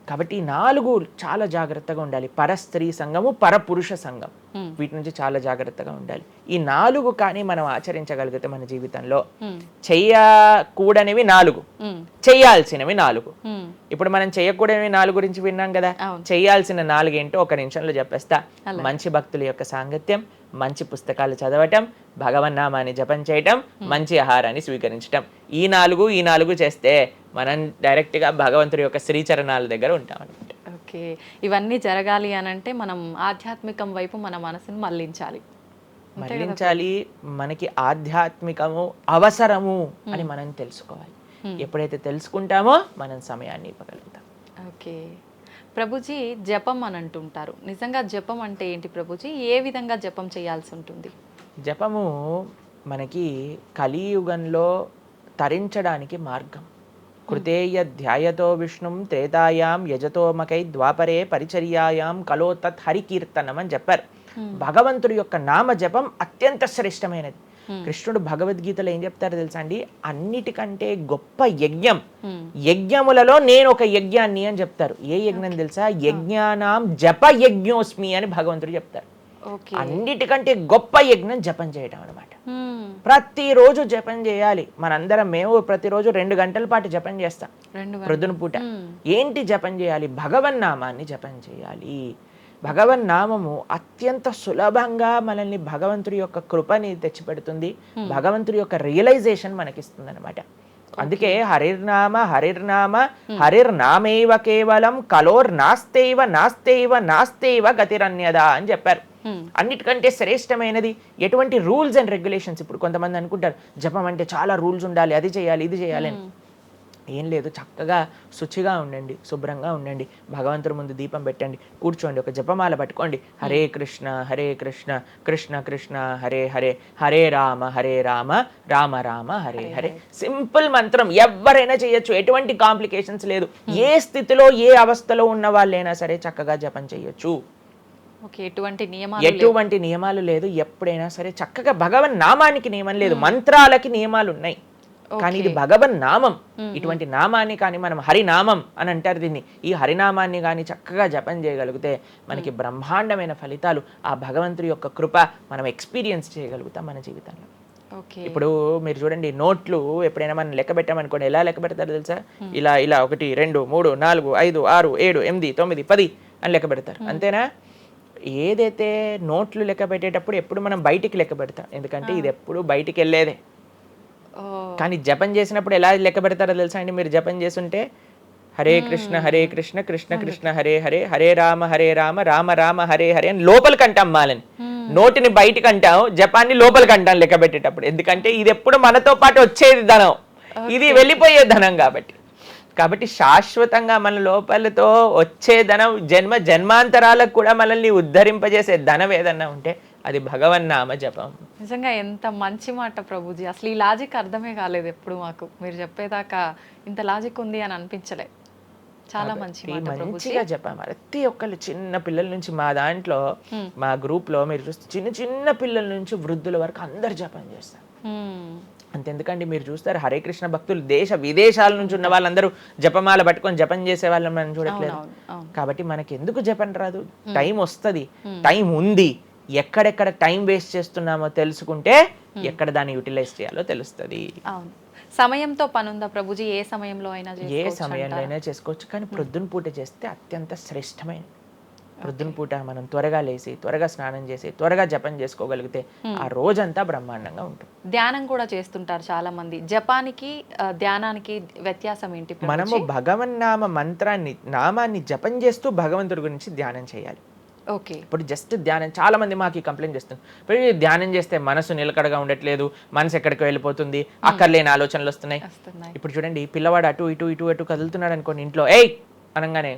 కాబట్టి ఈ 4 చాలా జాగ్రత్తగా ఉండాలి. పరస్త్రీ సంఘము, పరపురుష సంఘం, వీటి నుంచి చాలా జాగ్రత్తగా ఉండాలి. ఈ 4 కానీ మనం ఆచరించగలిగితే మన జీవితంలో, చెయ్యకూడనివి 4, చెయ్యాల్సినవి 4. ఇప్పుడు మనం చెయ్యకూడనివి 4 గురించి విన్నాం కదా, చెయ్యాల్సిన 4 ఏంటో ఒక నిమిషంలో చెప్పేస్తా. మంచి భక్తుల యొక్క సాంగత్యం, మంచి పుస్తకాలు చదవటం, భగవన్నామాన్ని జపం చేయటం, మంచి ఆహారాన్ని స్వీకరించటం. ఈ 4 చేస్తే మనం డైరెక్ట్గా భగవంతుడి యొక్క శ్రీచరణాల దగ్గర ఉంటాం అనమాట. ఓకే, ఇవన్నీ జరగాలి అని అంటే మనం ఆధ్యాత్మికం వైపు మన మనసును మళ్ళించాలి. మనకి ఆధ్యాత్మికము అవసరము అని మనం తెలుసుకోవాలి. ఎప్పుడైతే తెలుసుకుంటామో మనం సమయాన్ని ఇవ్వగలుగుతాం. ఓకే ప్రభుజీ, జపం అని అంటుంటారు. నిజంగా జపం అంటే ఏంటి ప్రభుజీ? ఏ విధంగా జపం చేయాల్సి ఉంటుంది? జపము మనకి కలియుగంలో తరించడానికి మార్గం. కృతేయ ధ్యాయతో విష్ణుం త్రేతాయాం యజతోమకై ద్వాపరే పరిచర్యాయాం కలో తత్ హరికీర్తనం అని చెప్పారు. భగవంతుడి యొక్క నామ జపం అత్యంత శ్రేష్టమైనది. కృష్ణుడు భగవద్గీతలో ఏం చెప్తారో తెలుసా అండి, అన్నిటికంటే గొప్ప యజ్ఞం, యజ్ఞములలో నేను ఒక యజ్ఞాన్ని అని చెప్తారు. ఏ యజ్ఞం తెలుసా? యజ్ఞానాం జప యజ్ఞోస్మి అని భగవంతుడు చెప్తారు. అన్నిటికంటే గొప్ప యజ్ఞం జపం చేయడం అనమాట. ప్రతిరోజు జపం చేయాలి. మేము ప్రతిరోజు 2 గంటల పాటు జపం చేస్తాం ప్రొద్దున పూట. ఏంటి జపం చేయాలి? భగవన్నామాన్ని జపం చేయాలి. భగవన్నామము అత్యంత సులభంగా మనల్ని భగవంతుడి యొక్క కృపని తెచ్చిపెడుతుంది, భగవంతుడి యొక్క రియలైజేషన్ మనకిస్తుంది అనమాట. అందుకే హరిర్నామ హరిర్నామ హరిర్నామేవ కేవలం కలోర్నాస్తేవ గతిరన్యద అని చెప్పారు. అన్నిటికంటే శ్రేష్టమైనది ఎటువంటి రూల్స్ అండ్ రెగ్యులేషన్స్. ఇప్పుడు కొంతమంది అనుకుంటారు జపం అంటే చాలా రూల్స్ ఉండాలి, అది చేయాలి ఇది చేయాలి అని. ఏం లేదు, చక్కగా శుచిగా ఉండండి, శుభ్రంగా ఉండండి, భగవంతుడి ముందు దీపం పెట్టండి, కూర్చోండి, ఒక జపమాల పట్టుకోండి. హరే కృష్ణ కృష్ణ కృష్ణ హరే హరే, హరే రామ రామ రామ హరే హరే. సింపుల్ మంత్రం, ఎవరైనా చేయొచ్చు, ఎటువంటి కాంప్లికేషన్స్ లేదు. ఏ స్థితిలో ఏ అవస్థలో ఉన్న వాళ్ళైనా సరే చక్కగా జపం చేయొచ్చు. ఎటువంటి నియమాలు లేదు. ఎప్పుడైనా సరే చక్కగా భగవన్ నామానికి నియమం లేదు, మంత్రాలకి నియమాలు ఉన్నాయి, కానీ ఇది భగవన్ నామం. ఇటువంటి నామాన్ని కానీ మనం హరినామం అని అంటారు దీన్ని. ఈ హరినామాన్ని కానీ చక్కగా జపం చేయగలిగితే మనకి బ్రహ్మాండమైన ఫలితాలు, ఆ భగవంతుడి యొక్క కృప మనం ఎక్స్పీరియన్స్ చేయగలుగుతాం మన జీవితంలో. ఇప్పుడు మీరు చూడండి, నోట్లు ఎప్పుడైనా మనం లెక్క పెట్టామనుకోండి, ఎలా లెక్క పెడతారు తెలుసా? ఇలా 1 2 3 4 5 6 7 8 9 10 అని లెక్క పెడతారు, అంతేనా? ఏదైతే నోట్లు లెక్క పెట్టేటప్పుడు ఎప్పుడు మనం బయటికి లెక్క పెడతాం, ఎందుకంటే ఇది ఎప్పుడు బయటికి వెళ్ళేదే. కానీ జపం చేసినప్పుడు ఎలా లెక్క పెడతారో తెలుసా అండి? మీరు జపం చేస్తుంటే హరే కృష్ణ కృష్ణ కృష్ణ హరే హరే, హరే రామ రామ రామ హరే హరే అని లోపలికి అంటాం మాలని. నోటిని బయటికి అంటాం, జపాన్ని లోపలికి అంటాం లెక్క పెట్టేటప్పుడు. ఎందుకంటే ఇది ఎప్పుడు మనతో పాటు వచ్చేది ధనం, ఇది వెళ్ళిపోయే ధనం. కాబట్టి శాశ్వతంగా మన లోపలతో వచ్చే ధనం, జన్మాంతరాలకు కూడా మనల్ని ఉద్ధరింపజేసే ధనం ఏదన్నా ఉంటే అది భగవన్నామ జపం. నిజంగా ఎంత మంచి మాట ప్రభుజీ. అసలు ఈ లాజిక్ అర్థమే కాలేదు ఎప్పుడు మాకు. మీరు చెప్పేదాకా ఇంత లాజిక్ ఉంది అని అనిపించలే. చాలా మంచిగా చెప్పాం. ప్రతి ఒక్కళ్ళు చిన్న పిల్లల నుంచి, మా దాంట్లో మా గ్రూప్ లో మీరు చూస్తే చిన్న పిల్లల నుంచి వృద్ధుల వరకు అందరు జపం చేస్తారు. అంతెందుకండి, మీరు చూస్తారు హరే కృష్ణ భక్తులు దేశ విదేశాల నుంచి ఉన్న వాళ్ళందరూ జపమాల పట్టుకొని జపం చేసే వాళ్ళని మనం చూడట్లేదు. కాబట్టి మనకి ఎందుకు జపం రాదు? టైం వస్తుంది, టైం ఉంది. ఎక్కడెక్కడ టైం వేస్ట్ చేస్తున్నామో తెలుసుకుంటే ఎక్కడ దాన్ని యూటిలైజ్ చేయాలో తెలుస్తుంది. సమయంతో పనుందా ప్రభుజీ? ఏ సమయంలో అయినా ఏ సమయంలో అయినా చేసుకోవచ్చు, కానీ ప్రొద్దున పూట చేస్తే అత్యంత శ్రేష్టమైనది. ప్రొద్దున పూట మనం త్వరగా లేసి త్వరగా స్నానం చేసి త్వరగా జపం చేసుకోగలిగితే ఆ రోజంతా బ్రహ్మాండంగా ఉంటుంది. ధ్యానం కూడా చేస్తుంటారు చాలా మంది. జపానికి ధ్యానానికి వ్యత్యాసం ఏంటి ప్రభుజీ? మనము భగవన్నామ మంత్రాన్ని నామాన్ని జపం చేస్తూ భగవంతుడి గురించి ధ్యానం చేయాలి. ఓకే. ఇప్పుడు జస్ట్ ధ్యానం, చాలా మంది మాకు ఈ కంప్లైంట్ చేస్తుంది, ఇప్పుడు ఈ ధ్యానం చేస్తే మనసు నిలకడగా ఉండట్లేదు, మనసు ఎక్కడికి వెళ్ళిపోతుంది, అక్కర్లేని ఆలోచనలు వస్తున్నాయి. ఇప్పుడు చూడండి, పిల్లవాడు అటు ఇటు ఇటు అటు కదులుతున్నాడు అనుకోండి, ఇంట్లో ఏయ్ అనగానే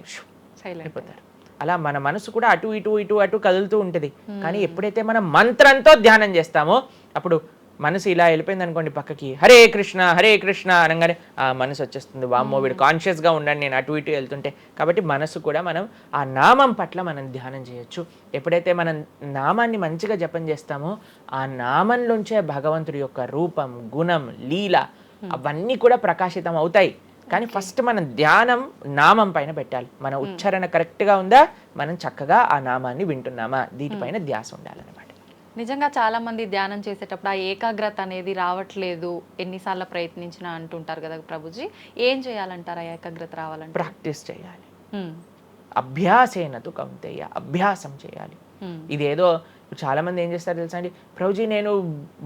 సైలెంట్ అయిపోతారు. అలా మన మనసు కూడా అటు ఇటు ఇటు అటు కదులుతూ ఉంటుంది. కానీ ఎప్పుడైతే మనం మంత్రంతో ధ్యానం చేస్తామో అప్పుడు మనసు ఇలా వెళ్ళిపోయింది అనుకోండి పక్కకి, హరే కృష్ణ అనగానే ఆ మనసు వచ్చేస్తుంది, వామ్మో వీడు కాన్షియస్గా ఉండండి నేను అటు ఇటు వెళ్తుంటే. కాబట్టి మనసు కూడా మనం ఆ నామం పట్ల మనం ధ్యానం చేయొచ్చు. ఎప్పుడైతే మనం నామాన్ని మంచిగా జపం చేస్తామో ఆ నామంలోంచే భగవంతుడి యొక్క రూపం, గుణం, లీల అవన్నీ కూడా ప్రకాశితం అవుతాయి. కానీ ఫస్ట్ మనం ధ్యానం నామం పైన పెట్టాలి. మన ఉచ్చారణ కరెక్ట్గా ఉందా, మనం చక్కగా ఆ నామాన్ని వింటున్నామా, దీనిపైన ధ్యాస ఉండాలన్నమాట. నిజంగా చాలా మంది ధ్యానం చేసేటప్పుడు ఆ ఏకాగ్రత అనేది రావట్లేదు, ఎన్నిసార్లు ప్రయత్నించినా అంటుంటారు కదా ప్రభుజీ. ఏం చేయాలంటారు ఆ ఏకాగ్రత రావాలంటే? ప్రాక్టీస్ చేయాలి. అభ్యాసేనతు కౌంతేయ, అభ్యాసం చేయాలి. ఇదేదో చాలా మంది ఏం చేస్తారు తెలుసా అండి, ప్రభుజీ నేను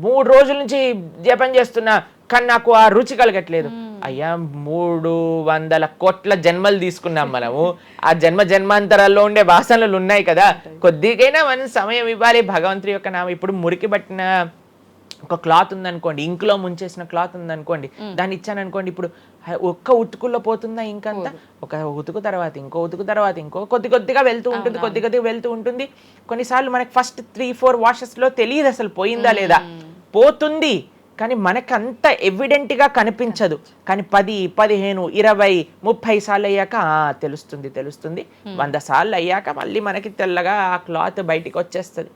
3 రోజుల నుంచి జపం చేస్తున్నా కానీ నాకు ఆ రుచి కలగట్లేదు. అయ్యా 300 కోట్ల జన్మలు తీసుకున్నాం మనము, ఆ జన్మాంతరాల్లో ఉండే వాసనలు ఉన్నాయి కదా, కొద్దిగైనా మనం సమయం ఇవ్వాలి భగవంతుడి యొక్క నామం. ఇప్పుడు మురికి పట్టిన ఒక క్లాత్ ఉందనుకోండి, ఇంకులో ముంచేసిన క్లాత్ ఉందనుకోండి, దాన్ని ఇచ్చాను అనుకోండి, ఇప్పుడు ఒక్క ఉతుకుల్లో పోతుందా ఇంకంతా? ఒక ఉతుకు తర్వాత ఇంకో ఉతుకు తర్వాత ఇంకో కొద్దిగా వెళ్తూ ఉంటుంది, కొద్దిగా వెళ్తూ ఉంటుంది. కొన్నిసార్లు మనకి ఫస్ట్ 3-4 వాషెస్లో తెలియదు అసలు పోయిందా లేదా. పోతుంది కానీ మనకు అంత ఎవిడెంట్గా కనిపించదు. కానీ 10, 15, 20, 30 సార్లు అయ్యాక తెలుస్తుంది. 100 సార్లు అయ్యాక మళ్ళీ మనకి తెల్లగా ఆ క్లాత్ బయటికి వచ్చేస్తుంది.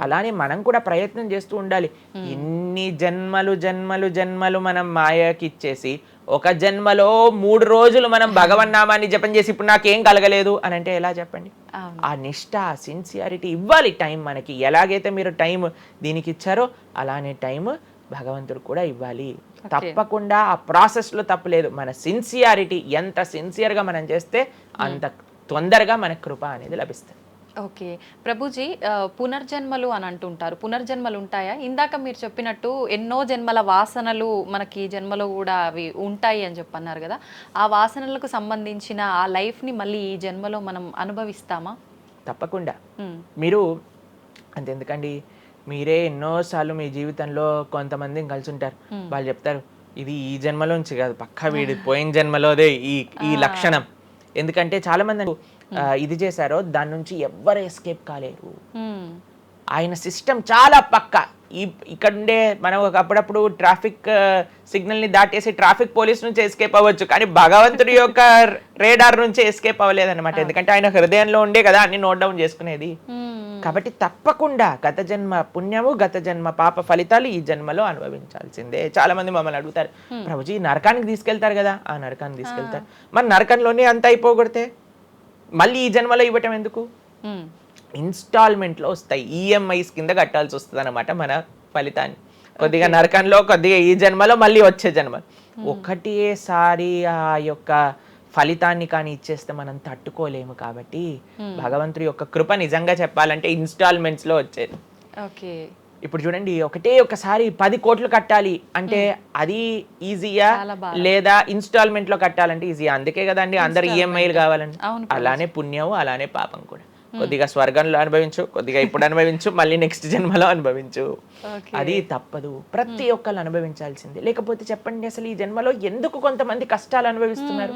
అలానే మనం కూడా ప్రయత్నం చేస్తూ ఉండాలి. ఎన్ని జన్మలు మనం మాయకి ఇచ్చేసి ఒక జన్మలో 3 రోజులు మనం భగవన్నామాన్ని జపం చేసి ఇప్పుడు నాకేం కలగలేదు అని అంటే ఎలా చెప్పండి? ఆ నిష్ఠ, ఆ సిన్సియారిటీ ఇవ్వాలి టైం మనకి. ఎలాగైతే మీరు టైం దీనికి ఇచ్చారో అలానే టైం భగవంతుడు కూడా ఇవ్వాలి. తప్పకుండా ఆ ప్రాసెస్లో తప్పలేదు. మన సిన్సియారిటీ ఎంత సిన్సియర్గా మనం చేస్తే అంత తొందరగా మనకు కృప అనేది లభిస్తుంది. ఓకే ప్రభుజీ, పునర్జన్మలు అని అంటుంటారు. పునర్జన్మలు ఉంటాయా? ఇందాక మీరు చెప్పినట్టు ఎన్నో జన్మల వాసనలు మనకి ఈ జన్మలో కూడా అవి ఉంటాయి అని చెప్పన్నారు కదా, ఆ వాసనలకు సంబంధించిన ఆ లైఫ్ని మళ్ళీ ఈ జన్మలో మనం అనుభవిస్తామా? తప్పకుండా. మీరు అంతెందుకండి, మీరే ఎన్నోసార్లు మీ జీవితంలో కొంతమందిని కలిసి ఉంటారు, వాళ్ళు చెప్తారు ఇది ఈ జన్మలోంచి కాదు, పక్కా వీడి పోయిన జన్మలోదే ఈ లక్షణం. ఎందుకంటే చాలా మంది ఇది చేశారో దాని నుంచి ఎవ్వరు ఎస్కేప్ కాలేరు. ఆయన సిస్టమ్ చాలా పక్కా. ఇక్కడ ఉండే మనం అప్పుడప్పుడు ట్రాఫిక్ సిగ్నల్ ని దాటేసి ట్రాఫిక్ పోలీస్ నుంచి ఎస్కేప్ అవ్వచ్చు, కానీ భగవంతుడి యొక్క రేడార్ నుంచి ఎస్కేప్ అవ్వలేదన్నమాట. ఎందుకంటే ఆయన హృదయంలో ఉండే కదా అన్ని నోట్ డౌన్ చేసుకునేది. కాబట్టి తప్పకుండా గత జన్మ పుణ్యము, గత జన్మ పాప ఫలితాలు ఈ జన్మలో అనుభవించాల్సిందే. చాలా మంది మమ్మల్ని అడుగుతారు, ప్రభుజీ నరకానికి తీసుకెళ్తారు కదా, ఆ నరకానికి తీసుకెళ్తారు, మరి నరకంలోనే అంత అయిపోగొడితే మళ్ళీ ఈ జన్మలో ఇవ్వటం ఎందుకు? ఇన్స్టాల్మెంట్లో వస్తాయి, ఈఎంఐస్ కింద కట్టాల్సి వస్తుంది అనమాట మన ఫలితాన్ని. కొద్దిగా నరకంలో, కొద్దిగా ఈ జన్మలో, మళ్ళీ వచ్చే జన్మ. ఒకటేసారి ఆ యొక్క ఫలితాన్ని కానీ ఇచ్చేస్తే మనం తట్టుకోలేము. కాబట్టి భగవంతుడి యొక్క కృప నిజంగా చెప్పాలంటే ఇన్స్టాల్మెంట్స్లో వచ్చేది. ఇప్పుడు చూడండి, ఒకసారి 10 కోట్లు కట్టాలి అంటే అది ఈజీయా, లేదా ఇన్స్టాల్మెంట్ లో కట్టాలంటే ఈజీయా? అందుకే కదండి అందరు ఈఎంఐలు కావాలండి. అలానే పుణ్యం, అలానే పాపం కూడా. కొద్దిగా స్వర్గంలో అనుభవించు, కొద్దిగా ఇప్పుడు అనుభవించు, మళ్ళీ నెక్స్ట్ జన్మలో అనుభవించు. అది తప్పదు, ప్రతి ఒక్కరు అనుభవించాల్సిందే. లేకపోతే చెప్పండి అసలు ఈ జన్మలో ఎందుకు కొంతమంది కష్టాలు అనుభవిస్తున్నారు?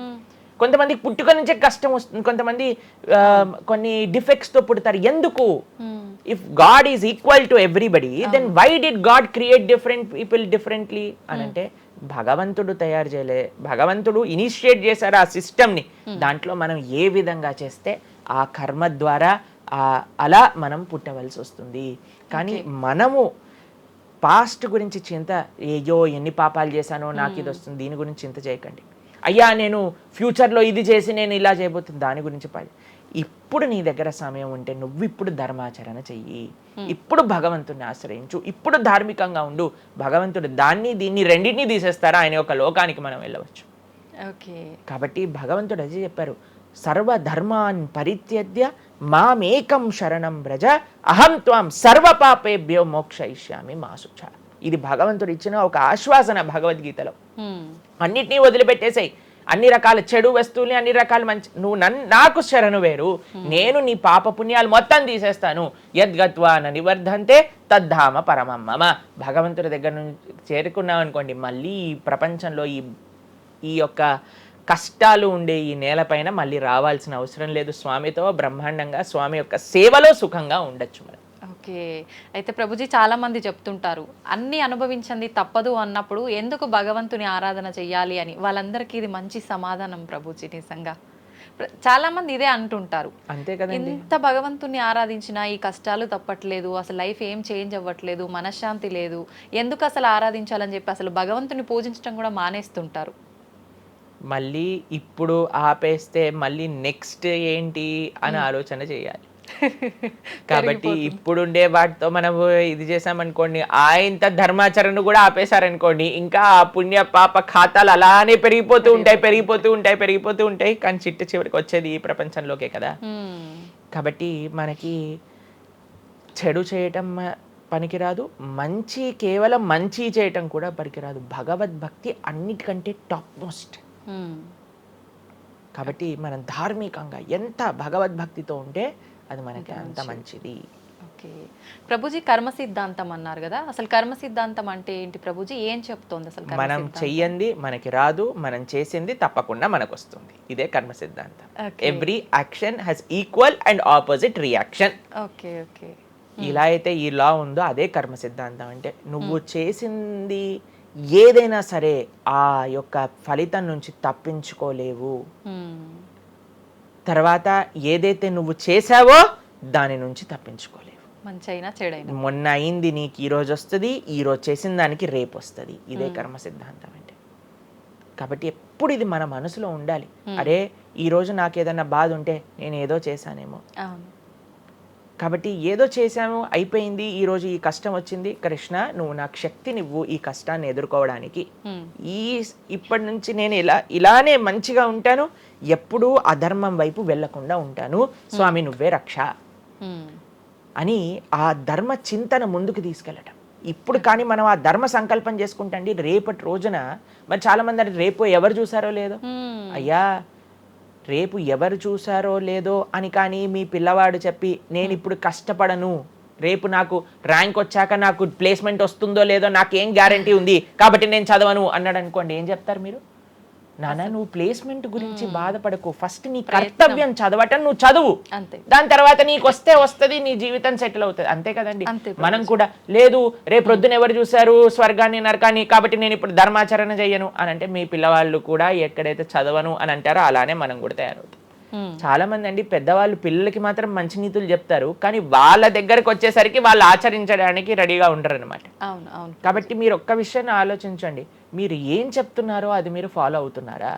కొంతమందికి పుట్టుక నుంచే కష్టం వస్తుంది, కొంతమంది కొన్ని డిఫెక్ట్స్ తో పుడతారు. ఎందుకు? If God is equal to everybody, then why did God create different people differently అని అంటే భగవంతుడు తయారు చేయలే, భగవంతుడు ఇనిషియేట్ చేశారు ఆ సిస్టమ్ని. దాంట్లో మనం ఏ విధంగా చేస్తే ఆ కర్మ ద్వారా అలా మనం పుట్టవలసి వస్తుంది. కానీ మనము పాస్ట్ గురించి చింత, ఏయో ఎన్ని పాపాలు చేశానో నాకు ఇది వస్తుంది, దీని గురించి చింత చేయకండి. అయ్యా నేను ఫ్యూచర్లో ఇది చేసి నేను ఇలా చేయబోతుంది, దాని గురించి ఇప్పుడు నీ దగ్గర సమయం ఉంటే నువ్వు ఇప్పుడు ధర్మాచరణ చెయ్యి, ఇప్పుడు భగవంతుడిని ఆశ్రయించు, ఇప్పుడు ధార్మికంగా ఉండు. భగవంతుడు దీన్ని రెండింటినీ తీసేస్తారా, ఆయన యొక్క లోకానికి మనం వెళ్ళవచ్చు. కాబట్టి భగవంతుడు అది చెప్పారు, సర్వధర్మాన్ పరిత్యజ్య మామేకం శరణం వ్రజ అహం త్వాం సర్వపాపేభ్యో మోక్షయిష్యామి మా శుచ. ఇది భగవంతుడు ఇచ్చిన ఒక ఆశ్వాసన భగవద్గీతలో. అన్నిటినీ వదిలిపెట్టేసాయి, అన్ని రకాల చెడు వస్తువుల్ని, అన్ని రకాల మంచి, నువ్వు నాకు శరణు వేరు, నేను నీ పాప పుణ్యాలు మొత్తం తీసేస్తాను. యద్గత్వా న నివర్ధంతే తద్ధామ పరమం మమ. భగవంతుడి దగ్గర నుంచి చేరుకున్నాం అనుకోండి, మళ్ళీ ఈ ప్రపంచంలో ఈ యొక్క కష్టాలు ఉండే ఈ నేలపైన మళ్ళీ రావాల్సిన అవసరం లేదు. స్వామితో బ్రహ్మాండంగా స్వామి యొక్క సేవలో సుఖంగా ఉండొచ్చు మనం. ఓకే, అయితే ప్రభుజీ చాలా మంది చెప్తుంటారు అన్ని అనుభవించింది తప్పదు అన్నప్పుడు ఎందుకు భగవంతుని ఆరాధన చెయ్యాలి అని. వాళ్ళందరికీ ఇది మంచి సమాధానం ప్రభుజీ. నిజంగా చాలా మంది ఇదే అంటుంటారు, అంతే కదండి. ఎంత భగవంతుని ఆరాధించినా ఈ కష్టాలు తప్పట్లేదు, అసలు లైఫ్ ఏం చేంజ్ అవ్వట్లేదు, మనశ్శాంతి లేదు, ఎందుకు అసలు ఆరాధించాలని చెప్పి అసలు భగవంతుని పూజించడం కూడా మానేస్తుంటారు. మళ్ళీ ఇప్పుడు ఆపేస్తే మళ్ళీ నెక్స్ట్ ఏంటి అని ఆలోచన చేయాలి. కాబట్టి ఇప్పుడుండే వాటితో మనం ఇది చేసామనుకోండి, ఇంత ధర్మాచరణ కూడా ఆపేశారనుకోండి, ఇంకా ఆ పుణ్య పాప ఖాతాలు అలానే పెరిగిపోతూ ఉంటాయి. కానీ చివరికి వచ్చేది ఈ ప్రపంచంలోకే కదా. కాబట్టి మనకి చెడు చేయటం పనికిరాదు, కేవలం మంచి చేయటం కూడా పనికిరాదు. భగవద్భక్తి అన్నిటికంటే టాప్ మోస్ట్. కాబట్టి మనం ధార్మికంగా ఎంత భగవద్భక్తితో ఉంటే అది మనకి అంత మంచిది. ఓకే ప్రభుజీ, కర్మ సిద్ధాంతం అన్నారు కదా, అసలు కర్మ సిద్ధాంతం అంటే ఏంటి ప్రభుజీ, ఏం చెప్తోంది అసలు? మనం చెయ్యంది మనకి రాదు, మనం చేసింది తప్పకుండా మనకు వస్తుంది. ఇదే కర్మ సిద్ధాంతం. Every action has equal and opposite reaction. Okay okay, ఇలా అయితే ఈ లా ఉందో అదే కర్మ సిద్ధాంతం. అంటే నువ్వు చేసింది ఏదైనా సరే ఆ యొక్క ఫలితం నుంచి తప్పించుకోలేవు. తర్వాత ఏదైతే నువ్వు చేసావో దాని నుంచి తప్పించుకోలేవు. మంచైనా చెడైనా, మొన్న అయింది నీకు ఈ రోజు వస్తుంది, ఈ రోజు చేసిన దానికి రేపు వస్తుంది. ఇదే కర్మ సిద్ధాంతం అంటే. కాబట్టి ఎప్పుడు ఇది మన మనసులో ఉండాలి. అరే ఈ రోజు నాకు ఏదైనా బాధ ఉంటే నేను ఏదో చేశానేమో, కాబట్టి ఏదో చేశాము అయిపోయింది, ఈ రోజు ఈ కష్టం వచ్చింది, కృష్ణ నువ్వు నాకు శక్తినివ్వు ఈ కష్టాన్ని ఎదుర్కోవడానికి. ఇప్పటి నుంచి నేను ఇలానే మంచిగా ఉంటాను, ఎప్పుడూ అధర్మం వైపు వెళ్లకుండా ఉంటాను, స్వామి నువ్వే రక్ష అని ఆ ధర్మ చింతన ముందుకు తీసుకెళ్ళటం. ఇప్పుడు కానీ మనం ఆ ధర్మ సంకల్పం చేసుకుంటండి, రేపటి రోజున మరి చాలా మంది రేపు ఎవరు చూసారో లేదో, అయ్యా రేపు ఎవరు చూసారో లేదో అని కానీ మీ పిల్లవాడు చెప్పి నేను ఇప్పుడు కష్టపడను, రేపు నాకు ర్యాంక్ వచ్చాక నాకు ప్లేస్మెంట్ వస్తుందో లేదో నాకేం గ్యారంటీ ఉంది కాబట్టి నేను చదవను అన్నాడు అనుకోండి, ఏం చెప్తారు మీరు? నాన్న నువ్వు ప్లేస్మెంట్ గురించి బాధపడకు, ఫస్ట్ నీ కర్తవ్యం చదవటం నువ్వు చదువు, దాని తర్వాత నీకు వస్తుంది, నీ జీవితం సెటిల్ అవుతుంది. అంతే కదండి. మనం కూడా లేదు రేపు ప్రొద్దున ఎవరు చూసారు స్వర్గాన్ని నరకాన్ని కాబట్టి నేను ఇప్పుడు ధర్మాచరణ చెయ్యను అని అంటే మీ పిల్లవాళ్ళు కూడా ఎక్కడైతే చదవను అని అంటారో అలానే మనం కూడా తయారవుతాం. చాలా మంది అండి పెద్దవాళ్ళు పిల్లలకి మాత్రం మంచి నీతులు చెప్తారు, కానీ వాళ్ళ దగ్గరకు వచ్చేసరికి వాళ్ళు ఆచరించడానికి రెడీగా ఉండరు అనమాట. కాబట్టి మీరు ఒక్క విషయాన్ని ఆలోచించండి, మీరు ఏం చెప్తున్నారో అది మీరు ఫాలో అవుతున్నారా?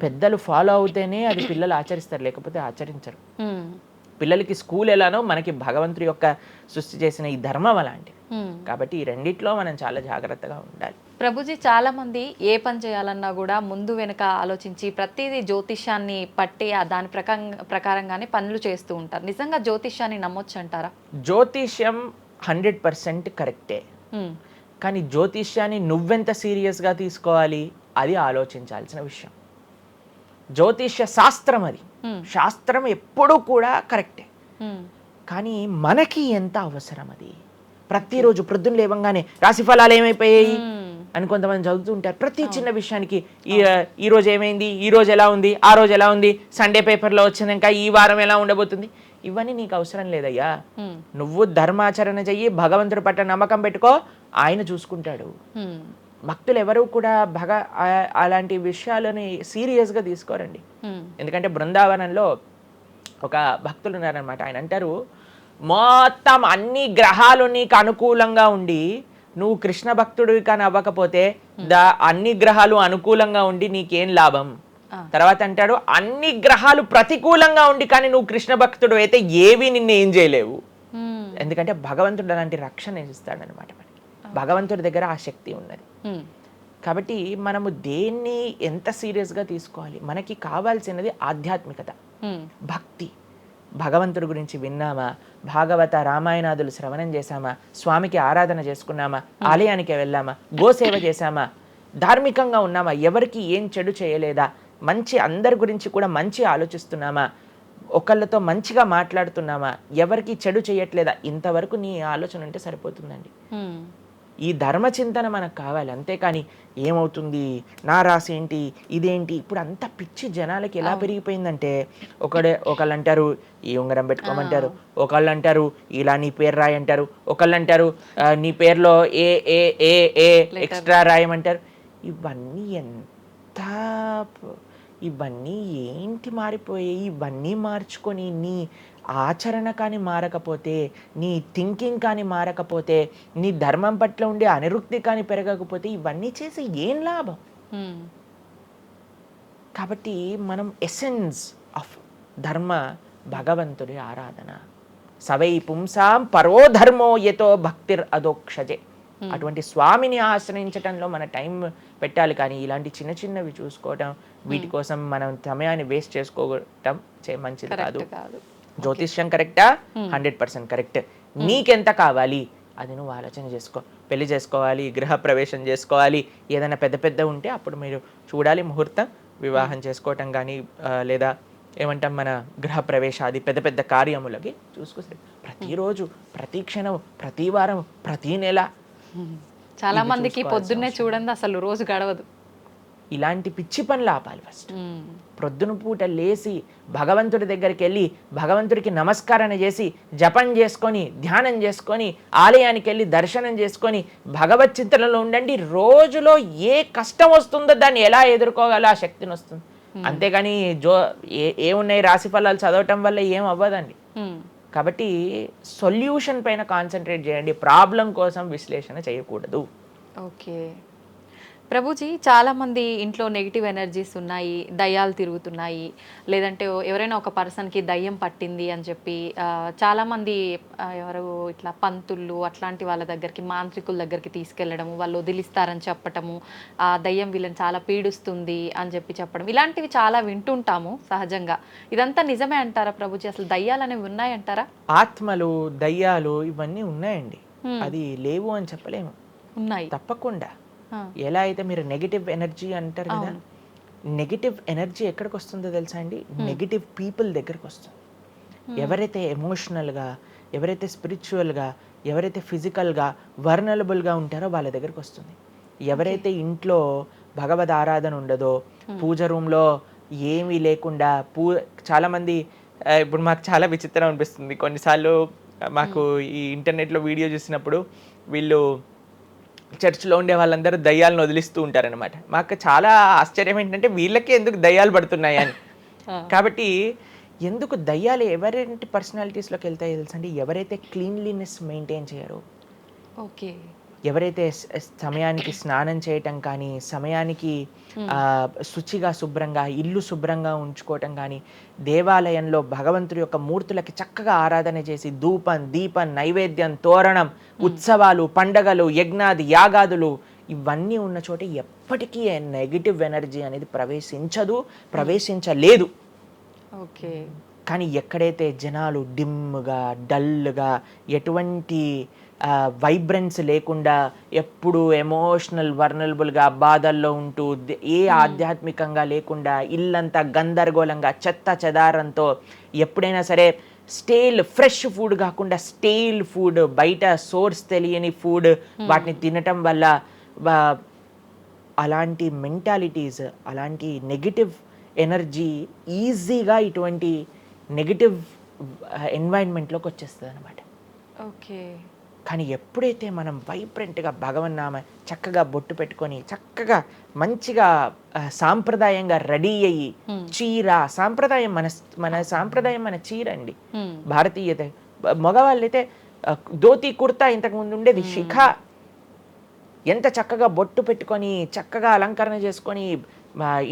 పెద్దలు ఫాలో అవుతేనే అది పిల్లలు ఆచరిస్తారు, లేకపోతే ఆచరించరు. పిల్లలకి స్కూల్ ఎలానో మనకి భగవంతుడి యొక్క సృష్టి చేసిన ఈ ధర్మం అలాంటిది. కాబట్టి ఈ రెండిట్లో మనం చాలా జాగ్రత్తగా ఉండాలి. ప్రభుజీ చాలా మంది ఏ పని చేయాలన్నా కూడా ముందు వెనుక ఆలోచించి ప్రతిదీ జ్యోతిష్యాన్ని పట్టి దాని ప్రకారంగానే పనులు చేస్తూ ఉంటారు. నిజంగా జ్యోతిష్యాన్ని నమ్మొచ్చు అంటారా? జ్యోతిష్యం 100% కరెక్టే, కానీ జ్యోతిష్యాన్ని నువ్వెంత సీరియస్గా తీసుకోవాలి అది ఆలోచించాల్సిన విషయం. జ్యోతిష్య శాస్త్రం అది, శాస్త్రం ఎప్పుడూ కూడా కరెక్టే, కానీ మనకి ఎంత అవసరం అది. ప్రతిరోజు ప్రొద్దున లేవంగానే రాశి ఫలాలు ఏమైపోయాయి అని కొంతమంది చదువుతూ ఉంటారు. ప్రతి చిన్న విషయానికి ఈ రోజు ఏమైంది, ఈ రోజు ఎలా ఉంది, ఆ రోజు ఎలా ఉంది, సండే పేపర్లో వచ్చింది, ఇంకా ఈ వారం ఎలా ఉండబోతుంది, ఇవన్నీ నీకు అవసరం లేదయ్యా. నువ్వు ధర్మాచరణ చెయ్యి, భగవంతుడి పట్ల నమ్మకం పెట్టుకో, ఆయన చూసుకుంటాడు. భక్తులు ఎవరు కూడా అలాంటి విషయాలని సీరియస్గా తీసుకోరండి. ఎందుకంటే బృందావనంలో ఒక భక్తులు ఉన్నారనమాట, ఆయన అంటారు మొత్తం అన్ని గ్రహాలు నీకు అనుకూలంగా ఉండి నువ్వు కృష్ణ భక్తుడివి కానీ అవ్వకపోతే అన్ని గ్రహాలు అనుకూలంగా ఉండి నీకేం లాభం. తర్వాత అంటాడు అన్ని గ్రహాలు ప్రతికూలంగా ఉండి కానీ నువ్వు కృష్ణ భక్తుడు అయితే ఏవి నిన్ను ఏం చేయలేవు. ఎందుకంటే భగవంతుడు అలాంటి రక్షణ ఇస్తాడు అనమాట. భగవంతుడి దగ్గర ఆ శక్తి ఉన్నది. కాబట్టి మనము దేన్ని ఎంత సీరియస్గా తీసుకోవాలి, మనకి కావాల్సినది ఆధ్యాత్మికత, భక్తి. భగవంతుడి గురించి విన్నామా, భాగవత రామాయణాదులు శ్రవణం చేశామా, స్వామికి ఆరాధన చేసుకున్నామా, ఆలయానికి వెళ్ళామా, గోసేవ చేశామా, ధార్మికంగా ఉన్నామా, ఎవరికి ఏం చెడు చేయలేదా, మంచి అందరి గురించి కూడా మంచి ఆలోచిస్తున్నామా, ఒకళ్ళతో మంచిగా మాట్లాడుతున్నామా, ఎవరికి చెడు చేయట్లేదా, ఇంతవరకు నీ ఆలోచన ఉంటే సరిపోతుందండి. ఈ ధర్మచింతన మనకు కావాలి, అంతేకాని ఏమవుతుంది, నా రాసి ఏంటి, ఇదేంటి. ఇప్పుడు అంత పిచ్చి జనాలకి ఎలా పెరిగిపోయిందంటే, ఒకళ్ళు అంటారు ఈ ఉంగరం పెట్టుకోమంటారు, ఒకళ్ళు అంటారు ఇలా నీ పేరు రాయి అంటారు, ఒకళ్ళు అంటారు నీ పేరులో ఏ ఏ ఏ ఏ ఎక్స్ట్రా రాయమంటారు. ఇవన్నీ ఏంటి మారిపోయాయి. ఇవన్నీ మార్చుకొని నీ ఆచరణ కానీ మారకపోతే, నీ థింకింగ్ కానీ మారకపోతే, నీ ధర్మం పట్ల ఉండే అనిరుక్తి కానీ పెరగకపోతే ఇవన్నీ చేసి ఏం లాభం. కాబట్టి మనం ఎసెన్స్ ఆఫ్ ధర్మ భగవంతుడి ఆరాధన. సవై పుంసాం పరో ధర్మో యతో భక్తిర్ అదోక్షజే. అటువంటి స్వామిని ఆశ్రయించటంలో మన టైం పెట్టాలి, కానీ ఇలాంటి చిన్న చిన్నవి చూసుకోవటం, వీటి కోసం మనం సమయాన్ని వేస్ట్ చేసుకోవటం మంచిది కాదు. జ్యోతిష్యం కరెక్టా? 100% కరెక్ట్. నీకెంత కావాలి అది నువ్వు ఆలోచన చేసుకో. పెళ్లి చేసుకోవాలి, గృహ ప్రవేశం చేసుకోవాలి, ఏదైనా పెద్ద పెద్ద ఉంటే అప్పుడు మీరు చూడాలి ముహూర్తం, వివాహం చేసుకోవటం కానీ లేదా ఏమంటాం మన గృహ ప్రవేశాది పెద్ద పెద్ద కార్యములకి చూసుకో. ప్రతిరోజు, ప్రతి క్షణం, ప్రతి వారం, ప్రతి నెల. చాలా మందికి పొద్దున్నే చూడండి అసలు రోజు గడవదు. ఇలాంటి పిచ్చి పనులు ఆపాలి. ఫస్ట్ ప్రొద్దున పూట లేచి భగవంతుడి దగ్గరికి వెళ్ళి భగవంతుడికి నమస్కారం చేసి జపం చేసుకొని ధ్యానం చేసుకొని ఆలయానికి వెళ్ళి దర్శనం చేసుకొని భగవత్ చింతనలో ఉండండి. రోజులో ఏ కష్టం వస్తుందో దాన్ని ఎలా ఎదుర్కోగల ఆ శక్తిని వస్తుంది. అంతేగాని ఏమున్నాయి రాశి ఫలాలు చదవటం వల్ల ఏం అవ్వదండి. కాబట్టి సొల్యూషన్ పైన కాన్సన్ట్రేట్ చేయండి, ప్రాబ్లం కోసం విశ్లేషణ చేయకూడదు. ఓకే ప్రభుజీ, చాలామంది ఇంట్లో నెగిటివ్ ఎనర్జీస్ ఉన్నాయి, దయ్యాలు తిరుగుతున్నాయి, లేదంటే ఎవరైనా ఒక పర్సన్కి దయ్యం పట్టింది అని చెప్పి చాలామంది ఎవరు ఇట్లా పంతుళ్ళు అట్లాంటి వాళ్ళ దగ్గరికి, మాంత్రికుల దగ్గరికి తీసుకెళ్ళడము, వాళ్ళు వదిలిస్తారని చెప్పటము, ఆ దయ్యం వీళ్ళని చాలా పీడిస్తుంది అని చెప్పడం, ఇలాంటివి చాలా వింటుంటాము సహజంగా. ఇదంతా నిజమే అంటారా ప్రభుజీ? అసలు దయ్యాలు అనేవి ఉన్నాయంటారా? ఆత్మలు, దయ్యాలు ఇవన్నీ ఉన్నాయండి, అది లేవు అని చెప్పలేము. ఉన్నాయి తప్పకుండా. ఎలా అయితే మీరు నెగిటివ్ ఎనర్జీ అంటారు కదా, నెగిటివ్ ఎనర్జీ ఎక్కడికి వస్తుందో తెలుసా అండి? నెగిటివ్ పీపుల్ దగ్గరికి వస్తుంది. ఎవరైతే ఎమోషనల్గా, ఎవరైతే స్పిరిచువల్గా, ఎవరైతే ఫిజికల్గా వర్నలబుల్గా ఉంటారో వాళ్ళ దగ్గరికి వస్తుంది. ఎవరైతే ఇంట్లో భగవద్ ఆరాధన ఉండదో, పూజ రూమ్లో ఏమీ లేకుండా చాలామంది, ఇప్పుడు మాకు చాలా విచిత్రం అనిపిస్తుంది కొన్నిసార్లు, మాకు ఈ ఇంటర్నెట్లో వీడియో చూసినప్పుడు వీళ్ళు చర్చ్లో ఉండే వాళ్ళందరూ దయ్యాలను వదిలిస్తూ ఉంటారనమాట. మాకు చాలా ఆశ్చర్యం ఏంటంటే వీళ్ళకే ఎందుకు దయ్యాలు పడుతున్నాయి అని. కాబట్టి ఎందుకు దయ్యాలు ఎవరింటి పర్సనాలిటీస్లోకి వెళ్తాయో తెలుసా అండి? ఎవరైతే క్లీన్లీనెస్ మెయింటైన్ చేయరో, ఓకే, ఎవరైతే సమయానికి స్నానం చేయటం కానీ, సమయానికి శుచిగా శుభ్రంగా ఇల్లు శుభ్రంగా ఉంచుకోవటం కానీ, దేవాలయంలో భగవంతుడి యొక్క మూర్తులకి చక్కగా ఆరాధన చేసి ధూపం, దీపం, నైవేద్యం, తోరణం, ఉత్సవాలు, పండగలు, యజ్ఞాది యాగాదులు ఇవన్నీ ఉన్న చోట ఎప్పటికీ నెగిటివ్ ఎనర్జీ అనేది ప్రవేశించలేదు. ఓకే. కానీ ఎక్కడైతే జనాలు డిమ్గా, డల్గా, ఎటువంటి వైబ్రెన్స్ లేకుండా, ఎప్పుడు ఎమోషనల్ వర్నలబుల్గా బాధల్లో ఉంటూ, ఏ ఆధ్యాత్మికంగా లేకుండా, ఇల్లంతా గందరగోళంగా చెత్త చెదారంతో, ఎప్పుడైనా సరే ఫ్రెష్ ఫుడ్ కాకుండా స్టేల్ ఫుడ్, బయట సోర్స్ తెలియని ఫుడ్ వాటిని తినటం వల్ల అలాంటి మెంటాలిటీస్, అలాంటి నెగిటివ్ ఎనర్జీ ఈజీగా ఇటువంటి నెగిటివ్ ఎన్వైరన్మెంట్లోకి వచ్చేస్తుంది అనమాట. ఓకే. కానీ ఎప్పుడైతే మనం వైబ్రెంట్గా భగవన్నామ చక్కగా బొట్టు పెట్టుకొని చక్కగా మంచిగా సాంప్రదాయంగా రెడీ అయ్యి, చీర సాంప్రదాయం, మన సాంప్రదాయం మన చీర అండి. భారతీయత మగవాళ్ళైతే ధోతి కుర్తా, ఇంతకుముందు ఉండేది శిఖ. ఎంత చక్కగా బొట్టు పెట్టుకొని చక్కగా అలంకరణ చేసుకొని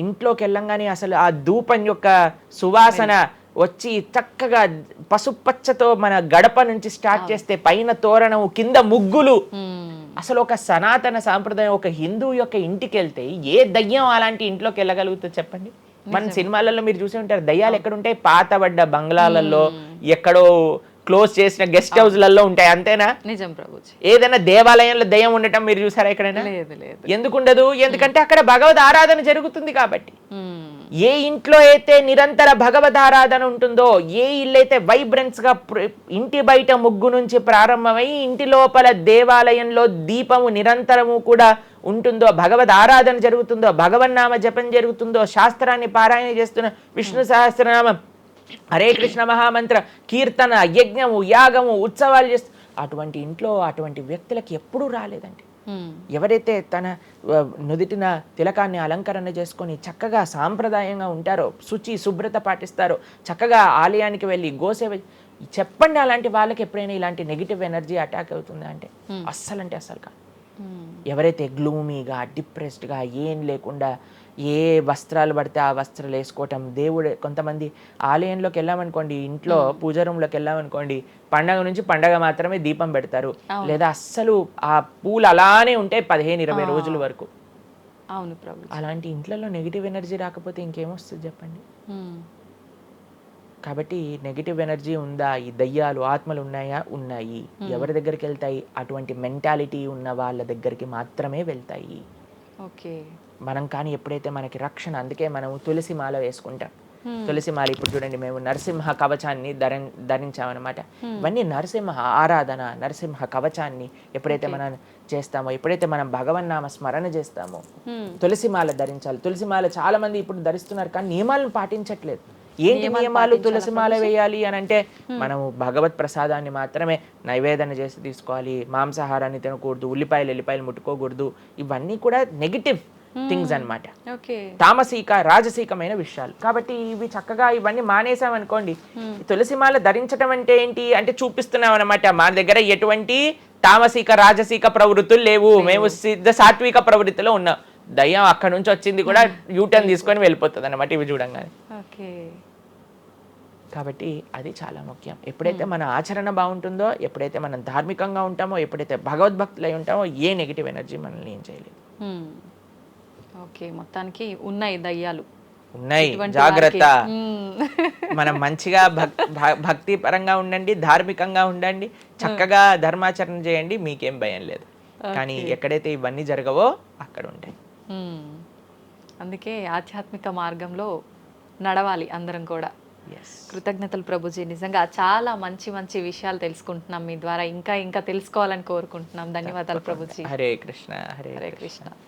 ఇంట్లోకి వెళ్ళంగానే అసలు ఆ ధూపం యొక్క సువాసన వచ్చి చక్కగా పసుపచ్చతో మన గడప నుంచి స్టార్ట్ చేస్తే పైన తోరణం, కింద ముగ్గులు. అసలు ఒక సనాతన సాంప్రదాయం, ఒక హిందూ యొక్క ఇంటికి వెళ్తే ఏ దయ్యం అలాంటి ఇంట్లోకి వెళ్ళగలుగుతుంది చెప్పండి? మన సినిమాలలో మీరు చూసి ఉంటారు, దయ్యాలు ఎక్కడ ఉంటాయి? పాతబడ్డ బంగ్లాలలో, ఎక్కడో క్లోజ్ చేసిన గెస్ట్ హౌస్లలో ఉంటాయి, అంతేనా? నిజం ప్రభుజీ. ఏదైనా దేవాలయంలో దయ్యం ఉండటం మీరు చూసారా ఎక్కడైనా? లేదు లేదు. ఎందుకు ఉండదు? ఎందుకంటే అక్కడ భగవద్ ఆరాధన జరుగుతుంది కాబట్టి. ఏ ఇంట్లో అయితే నిరంతర భగవద్ ఆరాధన ఉంటుందో, ఏ ఇల్లు అయితే వైబ్రెన్స్ గా ఇంటి బయట ముగ్గు నుంచి ప్రారంభమై ఇంటి లోపల దేవాలయంలో దీపము నిరంతరము కూడా ఉంటుందో, భగవద్ ఆరాధన జరుగుతుందో, భగవన్నామ జపం జరుగుతుందో, శాస్త్రాన్ని పారాయణ చేస్తున్న విష్ణు సహస్రనామం, హరే కృష్ణ మహామంత్ర కీర్తన, యజ్ఞము, యాగము, ఉత్సవాలు చేస్తూ, అటువంటి ఇంట్లో అటువంటి వ్యక్తులకి ఎప్పుడూ రాలేదండి. ఎవరైతే తన నుదిటిన తిలకాన్ని అలంకరణ చేసుకొని చక్కగా సాంప్రదాయంగా ఉంటారో, శుచి శుభ్రత పాటిస్తారో, చక్కగా ఆలయానికి వెళ్ళి గోసేవ, చెప్పండి అలాంటి వాళ్ళకి ఎప్పుడైనా ఇలాంటి నెగిటివ్ ఎనర్జీ అటాక్ అవుతుందా అంటే అస్సలు కాదు. ఎవరైతే గ్లూమీగా, డిప్రెస్డ్గా, ఏం లేకుండా ఏ వస్త్రాలు పడితే ఆ వస్త్రాలు వేసుకోవటం, దేవుడు కొంతమంది ఆలయంలోకి వెళ్ళామనుకోండి, ఇంట్లో పూజ రూమ్లోకి వెళ్ళామనుకోండి, పండగ నుంచి పండగ మాత్రమే దీపం పెడతారు, లేదా అస్సలు ఆ పూలు అలానే ఉంటాయి 15-20 రోజుల వరకు. అవును ప్రభు. అలాంటి ఇంట్లలో నెగిటివ్ ఎనర్జీ రాకపోతే ఇంకేమొస్తుంది చెప్పండి? కాబట్టి నెగిటివ్ ఎనర్జీ ఉందా? ఈ దయ్యాలు, ఆత్మలు ఉన్నాయా? ఉన్నాయి. ఎవరి దగ్గరికి వెళ్తాయి? అటువంటి మెంటాలిటీ ఉన్న వాళ్ళ దగ్గరికి మాత్రమే వెళ్తాయి. ఓకే. మనం కానీ ఎప్పుడైతే మనకి రక్షణ, అందుకే మనం తులసి మాల వేసుకుంటాం. తులసి మాల ఇప్పుడు చూడండి, మేము నరసింహ కవచాన్ని ధరించామన్నమాట. ఇవన్నీ నరసింహ ఆరాధన, నరసింహ కవచాన్ని ఎప్పుడైతే మనం చేస్తామో, ఎప్పుడైతే మనం భగవన్నామ స్మరణ చేస్తామో, తులసి మాల ధరించాలి. తులసి మాల చాలా మంది ఇప్పుడు ధరిస్తున్నారు, కానీ నియమాలను పాటించట్లేదు. ఏంటి నియమాలు? తులసి మాల వేయాలి అని అంటే మనము భగవత్ ప్రసాదాన్ని మాత్రమే నైవేదన చేసి తీసుకోవాలి, మాంసాహారాన్ని తినకూడదు, ఎల్లిపాయలు ముట్టుకోకూడదు. ఇవన్నీ కూడా నెగిటివ్ థింగ్స్ అన్నమాట, తామసిక రాజసీకమైన విషయాలు. కాబట్టి ఇవి చక్కగా ఇవన్నీ మానేసామనుకోండి. తులసిమాల ధరించడం అంటే ఏంటి అంటే చూపిస్తున్నాం అనమాట, మా దగ్గర ఎటువంటి తామసిక రాజసీక ప్రవృత్తులు లేవు, మేము సిద్ధ సాత్విక ప్రవృత్తిలో ఉన్నాం. దయ్యం అక్కడ నుంచి వచ్చింది కూడా యూటర్న్ తీసుకొని వెళ్ళిపోతుంది అన్నమాట ఇవి చూడంగానే. కాబట్టి అది చాలా ముఖ్యం. ఎప్పుడైతే మన ఆచరణ బాగుంటుందో, ఎప్పుడైతే మనం ధార్మికంగా ఉంటామో, ఎప్పుడైతే భగవద్భక్తులై ఉంటామో, ఏ నెగిటివ్ ఎనర్జీ మనల్ని ఏం చేయలేదు. ఓకే, మొత్తానికి ఉన్నాయి దయ్యాలు, ఉన్నాయి, జాగ్రత్త. మనం మంచిగా భక్తి పరంగా ఉండండి, ధార్మికంగా ఉండండి, చక్కగా ధర్మాచరణ చేయండి, మీకేం భయం లేదు. కానీ ఎక్కడైతే ఇవన్నీ జరగవో అక్కడ ఉంటాయి. అందుకే ఆధ్యాత్మిక మార్గంలో నడవాలి అందరం కూడా. కృతజ్ఞతలు ప్రభుజీ, నిజంగా చాలా మంచి మంచి విషయాలు తెలుసుకుంటున్నాం మీ ద్వారా. ఇంకా ఇంకా తెలుసుకోవాలని కోరుకుంటున్నాం. ధన్యవాదాలు ప్రభుజీ. హరే కృష్ణ. హరే కృష్ణ.